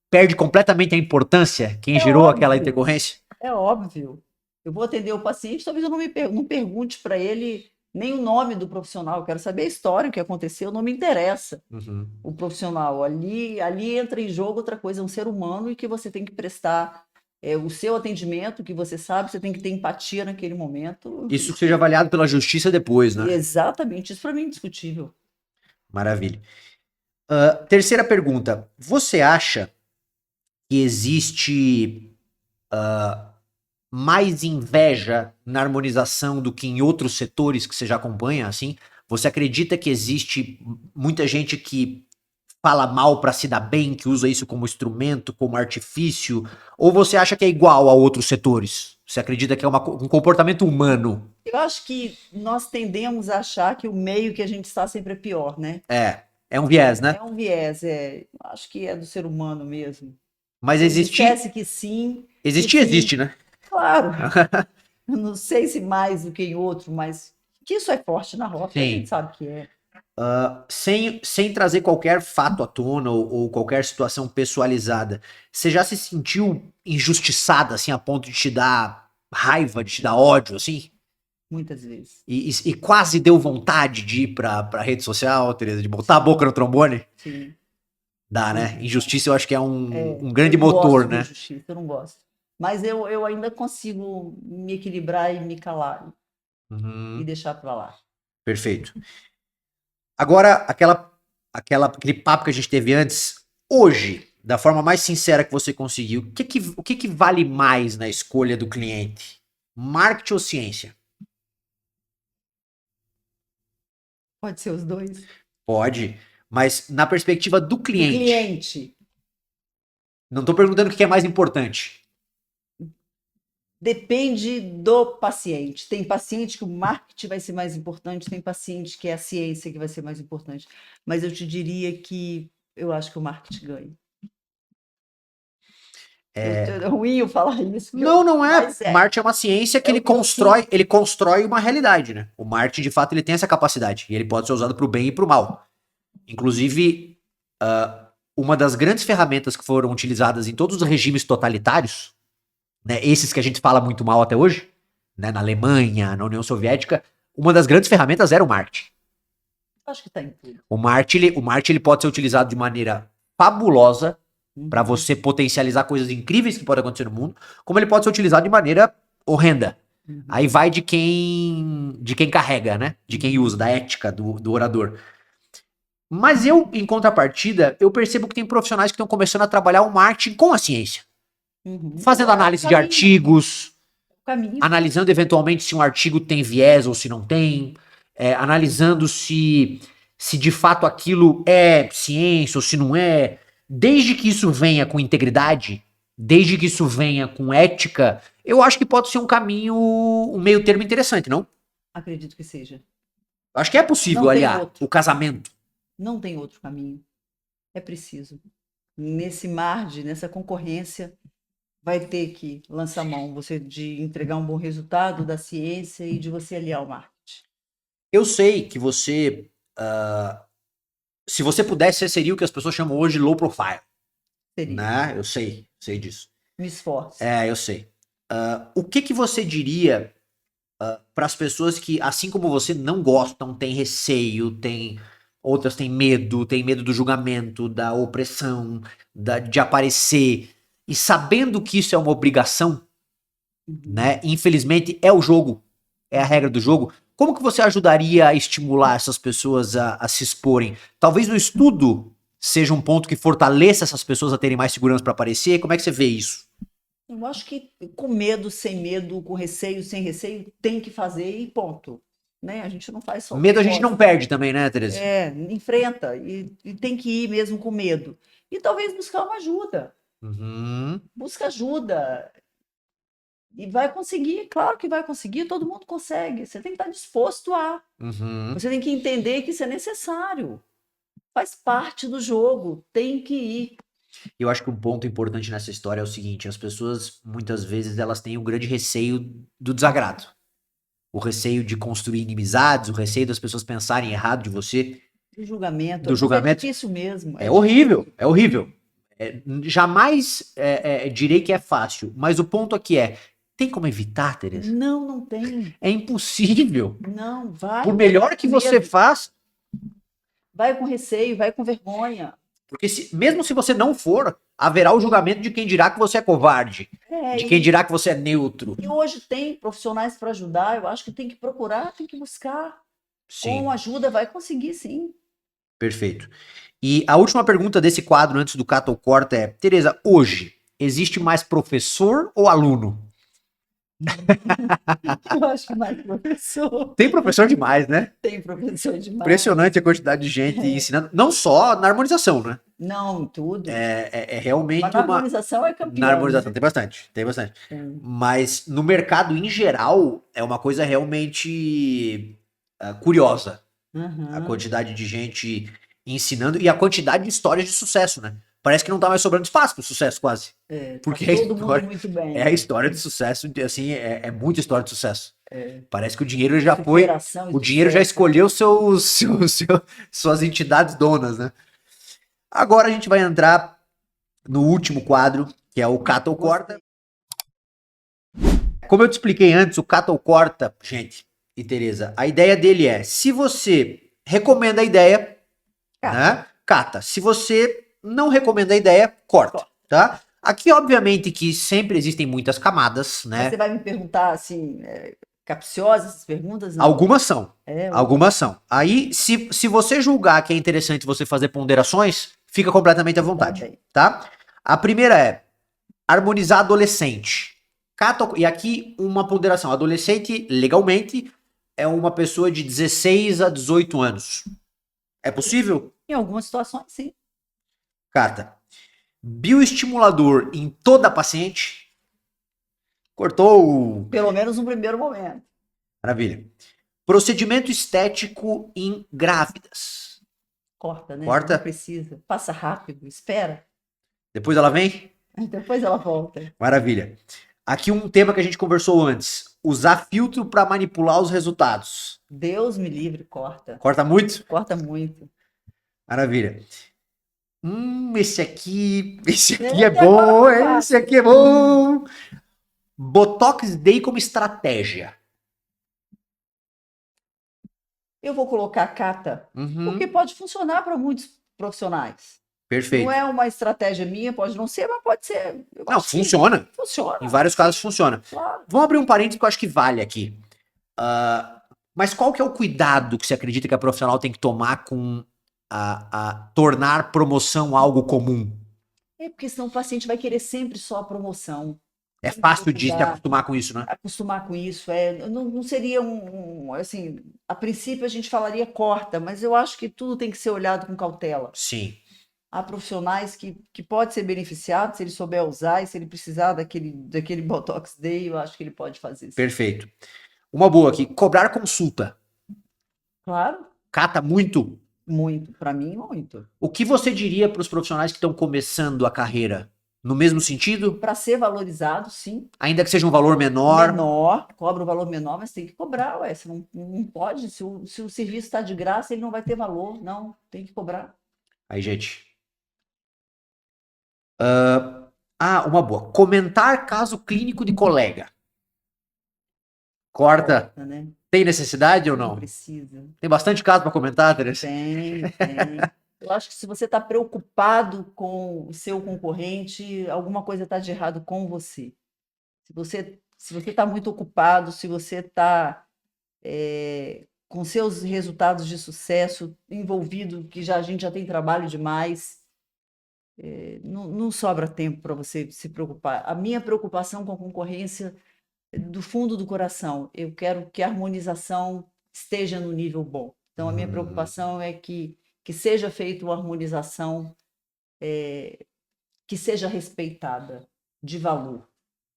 perde completamente a importância quem É gerou aquela óbvio, intercorrência? é óbvio. Eu vou atender o paciente, talvez eu não pergunte para ele nem o nome do profissional, eu quero saber a história, o que aconteceu, não me interessa Uhum. o profissional. Ali entra em jogo outra coisa, é um ser humano e que você tem que prestar. É o seu atendimento, que você sabe, você tem que ter empatia naquele momento. Isso seja avaliado pela justiça depois, né? Exatamente, isso para mim é indiscutível. Maravilha. Terceira pergunta. Você acha que existe mais inveja na harmonização do que em outros setores que você já acompanha, assim? Você acredita que existe muita gente que fala mal para se dar bem, que usa isso como instrumento, como artifício? Ou você acha que é igual a outros setores? Você acredita que é um comportamento humano? Eu acho que nós tendemos a achar que o meio que a gente está sempre é pior, né? É um viés, né? É um viés, acho que é do ser humano mesmo. Mas Se eu existir, dissesse que sim, existir existe, né? claro. Eu não sei se mais do que em outro, mas que isso é forte na roça, a gente Sim. sabe que é. Sem trazer qualquer fato à tona ou qualquer situação pessoalizada, você já se sentiu injustiçada, assim, a ponto de te dar raiva, de te dar ódio, assim? Muitas vezes. E quase deu vontade de ir pra rede social, Tereza, de botar a boca no trombone? Sim. Dá, né? Muitas vezes. Injustiça eu acho que é um Eu grande não gosto motor, de né? injustiça, eu não gosto. Mas eu ainda consigo me equilibrar e me calar e Uhum, deixar para lá. perfeito. Agora, aquele papo que a gente teve antes, hoje, da forma mais sincera que você conseguiu, o que que vale mais na escolha do cliente? Marketing ou ciência? Pode ser os dois. Pode, mas na perspectiva do Do cliente. cliente. Não estou perguntando o que é mais importante. Depende do paciente. Tem paciente que o marketing vai ser mais importante, tem paciente que é a ciência que vai ser mais importante. Mas eu te diria que eu acho que o marketing ganha. É ruim eu falar isso, Não, não é. mas Marketing é uma ciência que é o que eu sinto. ele constrói uma realidade, né? O marketing, de fato, ele tem essa capacidade e ele pode ser usado para o bem e para o mal. Inclusive, uma das grandes ferramentas que foram utilizadas em todos os regimes totalitários, né, esses que a gente fala muito mal até hoje, né, na Alemanha, na União Soviética, uma das grandes ferramentas era o marketing. Acho que está em tudo. O marketing ele pode ser utilizado de maneira fabulosa para Uhum, você potencializar coisas incríveis que podem acontecer no mundo, como ele pode ser utilizado de maneira horrenda. uhum, Aí vai de quem carrega, né? De quem uhum, usa, da ética do orador. Mas eu, em contrapartida, eu percebo que tem profissionais que estão começando a trabalhar o marketing com a ciência, uhum. fazendo É o análise de caminho, artigos, o caminho. analisando eventualmente se um artigo tem viés ou se não tem, analisando se de fato aquilo é ciência ou se não é, desde que isso venha com integridade, desde que isso venha com ética, eu acho que pode ser um caminho, um meio termo interessante, não? Acredito que seja. Acho que é possível Não tem aliar outro. o casamento. Não tem outro caminho. É preciso. Nesse margem, nessa concorrência, vai ter que lançar mão você de entregar um bom resultado da ciência e de você aliar o marketing. Eu sei que você, se você pudesse, você seria o que as pessoas chamam hoje de low profile, Seria. né? Eu sei disso. Me esforce. É, eu sei. O que que você diria para as pessoas que, assim como você, não gostam, têm receio, outras têm medo do julgamento, da opressão, de aparecer, e sabendo que isso é uma obrigação, Uhum, né? Infelizmente é o jogo, é a regra uhum. do jogo. Como que você ajudaria a estimular essas pessoas a se exporem? Talvez no estudo seja um ponto que fortaleça essas pessoas a terem mais segurança para aparecer. Como é que você vê isso? Eu acho que com medo, sem medo, com receio, sem receio, tem que fazer e ponto. Né? A gente não faz só o que Medo a gente não gosta. perde também, né, Tereza? Enfrenta e tem que ir mesmo com medo. E talvez buscar uma ajuda. Uhum, Busca ajuda. E vai conseguir, claro que vai conseguir, todo mundo consegue. Você tem que estar disposto a. uhum. Você tem que entender que isso é necessário. Faz parte do jogo, tem que ir. Eu acho que um ponto importante nessa história é o seguinte: as pessoas, muitas vezes, elas têm um grande receio do desagrado. O receio de construir inimizades, o receio das pessoas pensarem errado de você, O julgamento, do mas é julgamento. difícil mesmo, É é difícil. horrível, é horrível. Jamais direi que é fácil, mas o ponto aqui tem como evitar, Tereza? Não, não tem. É impossível. Não, Por vai melhor que com você medo, faça, vai com receio, vai com vergonha. porque mesmo se você não for, haverá o julgamento de quem dirá que você é covarde. De quem dirá que você é neutro. E hoje tem profissionais para ajudar, eu acho que tem que procurar, tem que buscar. Sim, Com ajuda vai conseguir, sim. perfeito. E a última pergunta desse quadro, antes do Cata ou Corta, é: Tereza, hoje, existe mais professor ou aluno? Eu acho que mais professor. Tem professor demais, né? Tem professor demais. Impressionante a quantidade de gente ensinando, não só na harmonização, né? Não, tudo. É Mas realmente na uma. harmonização é Na campeão, harmonização, né? tem bastante, tem bastante. Tem. Mas no mercado em geral, é uma coisa realmente curiosa. A Aham. quantidade de gente ensinando e a quantidade de histórias de sucesso, né? Parece que não tá mais sobrando espaço pro sucesso, quase. Tá Porque todo mundo muito a bem. história de sucesso, assim, é muita história de sucesso. É. Parece que o dinheiro já foi. Superação e O dinheiro já sucesso. escolheu suas entidades donas, né? Agora a gente vai entrar no último quadro, que é o Cata ou Corta. Gostei. Como eu te expliquei antes, o Cata ou Corta, gente, e Tereza, a ideia dele é: se você recomenda a ideia, Cara, né? Cata. Se você não recomenda a ideia, corta, ó, tá? Aqui, obviamente, que sempre existem muitas camadas, mas você né? vai me perguntar assim, capciosas essas perguntas? Não. Algumas são. É, Algumas são. Aí, se você julgar que é interessante você fazer ponderações, fica completamente à tá vontade, bem. tá? A primeira é harmonizar adolescente. E aqui uma ponderação. Adolescente, legalmente, é uma pessoa de 16 a 18 anos. É possível? Em algumas situações, sim. Cata. Bioestimulador em toda paciente. Cortou. Pelo menos no primeiro momento. Maravilha. Procedimento estético em grávidas. Corta, né? Não Corta. precisa. Passa rápido, espera. Depois ela vem. Depois ela volta. Maravilha. Aqui um tema que a gente conversou antes. Usar filtro para manipular os resultados. Deus me livre, corta. Corta muito? Corta muito. Maravilha. Esse aqui é Até agora bom, foi esse fácil. aqui é bom. Botox Day como estratégia. Eu vou colocar a cata, porque Uhum, pode funcionar para muitos profissionais. Não perfeito. é uma estratégia minha, pode não ser, mas pode ser. Eu Não, acho que funciona. Em funciona. vários Sim, casos funciona. claro. Vamos abrir um parênteses que eu acho que vale aqui. Mas qual que é o cuidado que você acredita que a profissional tem que tomar com a tornar promoção algo comum? É porque senão o paciente vai querer sempre só a promoção. É Tem que fácil de se procurar acostumar com isso, né? acostumar com isso. Não seria assim, a princípio a gente falaria corta, mas eu acho que tudo tem que ser olhado com cautela. Sim, Há profissionais que pode ser beneficiado se ele souber usar e se ele precisar daquele Botox Day, eu acho que ele pode fazer, sim. perfeito. Uma boa aqui, cobrar consulta. Claro, Cata muito. muito. Para mim, muito. O que você diria para os profissionais que estão começando a carreira? No mesmo sentido? Para ser valorizado, sim. Ainda que seja um valor menor? Menor, cobra o valor menor, mas tem que cobrar, ué. Você não pode. Se o serviço está de graça, ele não vai ter valor. Não, tem que cobrar. Aí, gente. Uma boa. Comentar caso clínico de colega. Corta. Corta, né? Tem necessidade ou Não não? precisa. Tem bastante caso para comentar, Teresa? Tem. Eu acho que se você está preocupado com o seu concorrente, alguma coisa está de errado com você. Se você está muito ocupado, se você está com seus resultados de sucesso envolvido, que já a gente já tem trabalho demais, não sobra tempo para você se preocupar. A minha preocupação com a concorrência é do fundo do coração. Eu quero que a harmonização esteja no nível bom. Então, a minha Hum, preocupação é que seja feita uma harmonização que seja respeitada, de valor.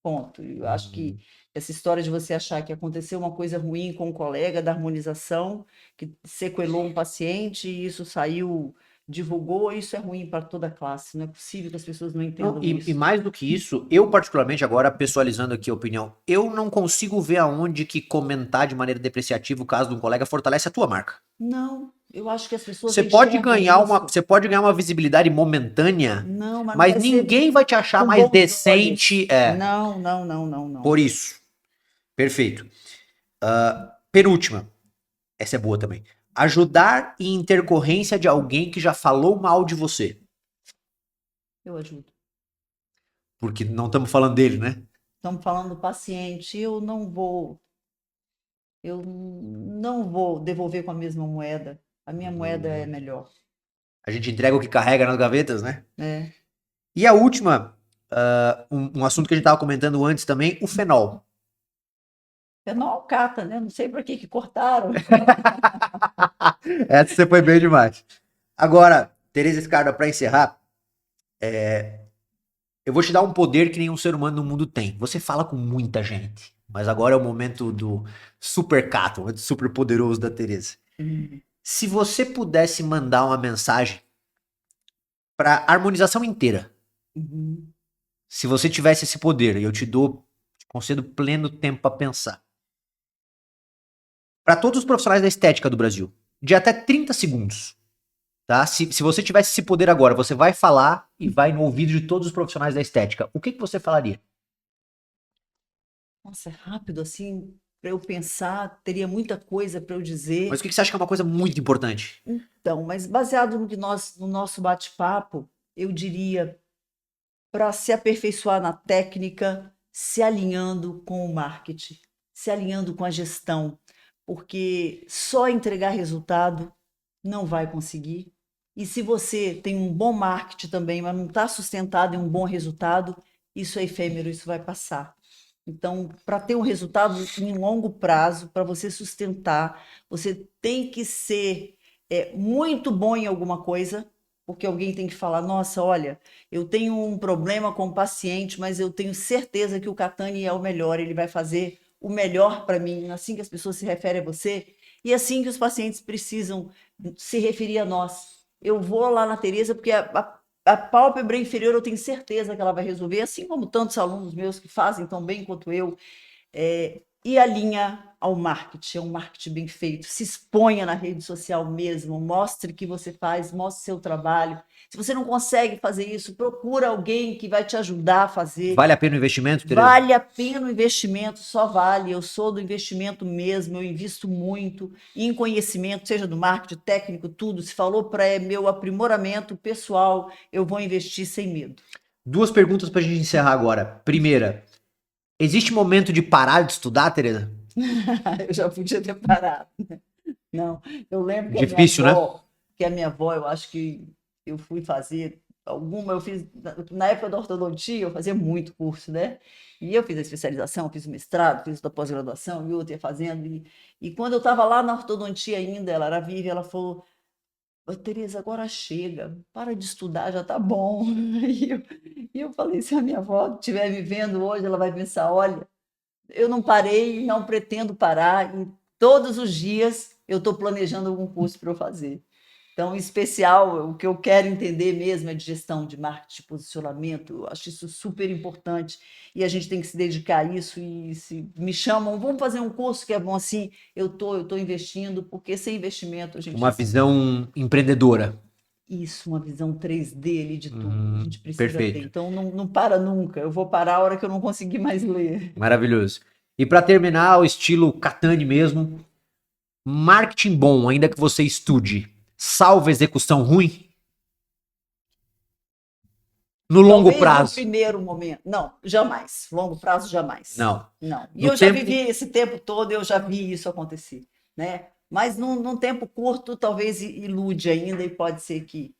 Ponto. Eu acho que hum. essa história de você achar que aconteceu uma coisa ruim com um colega da harmonização, que sequelou um paciente e isso saiu, divulgou, isso é ruim para toda a classe. Não é possível que as pessoas não Não, entendam e isso. mais do que isso, eu particularmente agora, pessoalizando aqui a opinião, eu não consigo ver aonde que comentar de maneira depreciativa o caso de um colega fortalece a tua marca. Não, eu acho que as pessoas Você pode enxergam ganhar uma, isso. você pode ganhar uma visibilidade momentânea, Não, mas não mas vai ser ninguém vai te achar com mais bons olhos. decente, Não, não, não, não, não. por isso. Perfeito. Penúltima, essa é boa também. Ajudar em intercorrência de alguém que já falou mal de você. Eu ajudo. Porque não estamos falando dele, né? Estamos falando do paciente, eu não vou devolver com a mesma moeda. A minha moeda é melhor, A gente entrega o que carrega nas gavetas, né? né? E a última, um assunto que a gente estava comentando antes também, o fenol. Fenol alcata, né? Não sei para que cortaram. Essa você foi bem demais. Agora, Tereza Escarda, para encerrar, eu vou te dar um poder que nenhum ser humano no mundo tem. Você fala com muita gente, mas agora é o momento do super cato, o momento super poderoso da Tereza. Uhum. Se você pudesse mandar uma mensagem para a harmonização inteira, Uhum. se você tivesse esse poder, e eu te concedo pleno tempo para pensar, para todos os profissionais da estética do Brasil, de até 30 segundos, tá? Se você tivesse esse poder agora, você vai falar e vai no ouvido de todos os profissionais da estética. O que você falaria? Nossa, é rápido assim, para eu pensar, teria muita coisa para eu Mas o dizer. que você acha que é uma coisa muito importante? Então, mas baseado no nosso bate-papo, eu diria para se aperfeiçoar na técnica, se alinhando com o marketing, se alinhando com a gestão, porque só entregar resultado não vai conseguir. E se você tem um bom marketing também, mas não está sustentado em um bom resultado, isso é efêmero, isso vai passar. Então, para ter um resultado em longo prazo, para você sustentar, você tem que ser muito bom em alguma coisa, porque alguém tem que falar: nossa, olha, eu tenho um problema com o paciente, mas eu tenho certeza que o Catani é o melhor, ele vai fazer o melhor para mim. Assim que as pessoas se referem a você, e assim que os pacientes precisam se referir a nós. Eu vou lá na Tereza porque a pálpebra inferior eu tenho certeza que ela vai resolver, assim como tantos alunos meus que fazem tão bem quanto eu. E alinha ao marketing, é um marketing bem feito. Se exponha na rede social mesmo, mostre o que você faz, mostre seu trabalho. Se você não consegue fazer isso, procura alguém que vai te ajudar a fazer. Vale a pena o investimento, Tereza? Vale a pena o investimento, só vale. Eu sou do investimento mesmo, eu invisto muito em conhecimento, seja do marketing, técnico, tudo. Se falou para meu aprimoramento pessoal, eu vou investir sem medo. Duas perguntas pra gente encerrar agora. Primeira, existe momento de parar de estudar, Tereza? Eu já podia ter parado. Não, eu lembro Difícil, né? que a minha avó, eu acho que eu fui fazer alguma, eu fiz, na época da ortodontia, eu fazia muito curso, né? E eu fiz a especialização, fiz o mestrado, fiz a pós-graduação, e outra ia fazendo. E quando eu estava lá na ortodontia ainda, ela era viva, ela falou: "Ô, Tereza, agora chega, para de estudar, já tá bom." E eu falei: se a minha avó estiver me vendo hoje, ela vai pensar: olha, eu não parei, não pretendo parar, e todos os dias eu estou planejando algum curso para eu fazer. Então, em especial, o que eu quero entender mesmo é de gestão de marketing, de posicionamento. Eu acho isso super importante e a gente tem que se dedicar a isso. E se me chamam, vamos fazer um curso que é bom assim, eu tô investindo, porque sem investimento a gente Uma não consegue. visão empreendedora. Isso, uma visão 3D ali de tudo, a gente precisa ter. Perfeito. Então, não, não para nunca. Eu vou parar a hora que eu não conseguir mais ler. Maravilhoso. E para terminar, o estilo Catani mesmo, marketing bom, ainda que você estude, salva execução ruim? No longo Talvez no prazo? primeiro momento. Não, jamais. Longo prazo, jamais. Não. Não. E No eu já tempo, vivi esse tempo todo, eu já vi isso acontecer, né? Mas num tempo curto, talvez ilude ainda e pode ser que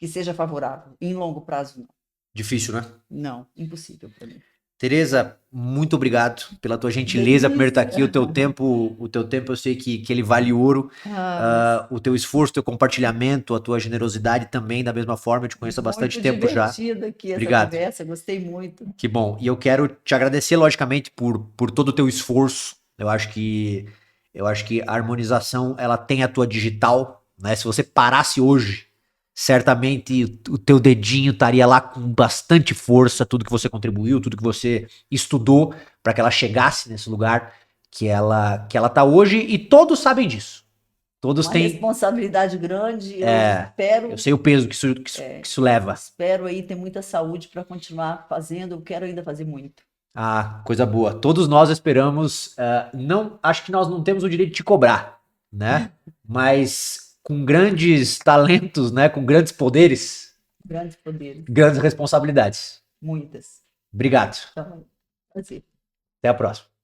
seja favorável. Em longo prazo, não. difícil, né? Não, impossível para mim. Tereza, muito obrigado pela tua gentileza por estar aqui. Delícia! O teu tempo eu sei que ele vale ouro. Ah, mas O teu esforço, teu compartilhamento, a tua generosidade também, da mesma forma. Eu te conheço há bastante muito tempo já. divertida aqui essa Obrigado. conversa, gostei muito. Que bom. E eu quero te agradecer, logicamente, por todo o teu esforço. Eu acho que a harmonização ela tem a tua digital, né? Se você parasse hoje, certamente o teu dedinho estaria lá com bastante força, tudo que você contribuiu, tudo que você estudou para que ela chegasse nesse lugar que ela tá hoje, e todos sabem disso. Todos Uma têm. responsabilidade grande, eu Eu espero. sei o peso que isso leva. Espero aí ter muita saúde para continuar fazendo. Eu quero ainda fazer muito. Ah, coisa boa. Todos nós esperamos. Não, acho que nós não temos o direito de te cobrar, né? Mas com grandes talentos, né? Com grandes poderes, Grandes poderes. grandes responsabilidades. muitas. Obrigado. Então, prazer. Até a próxima.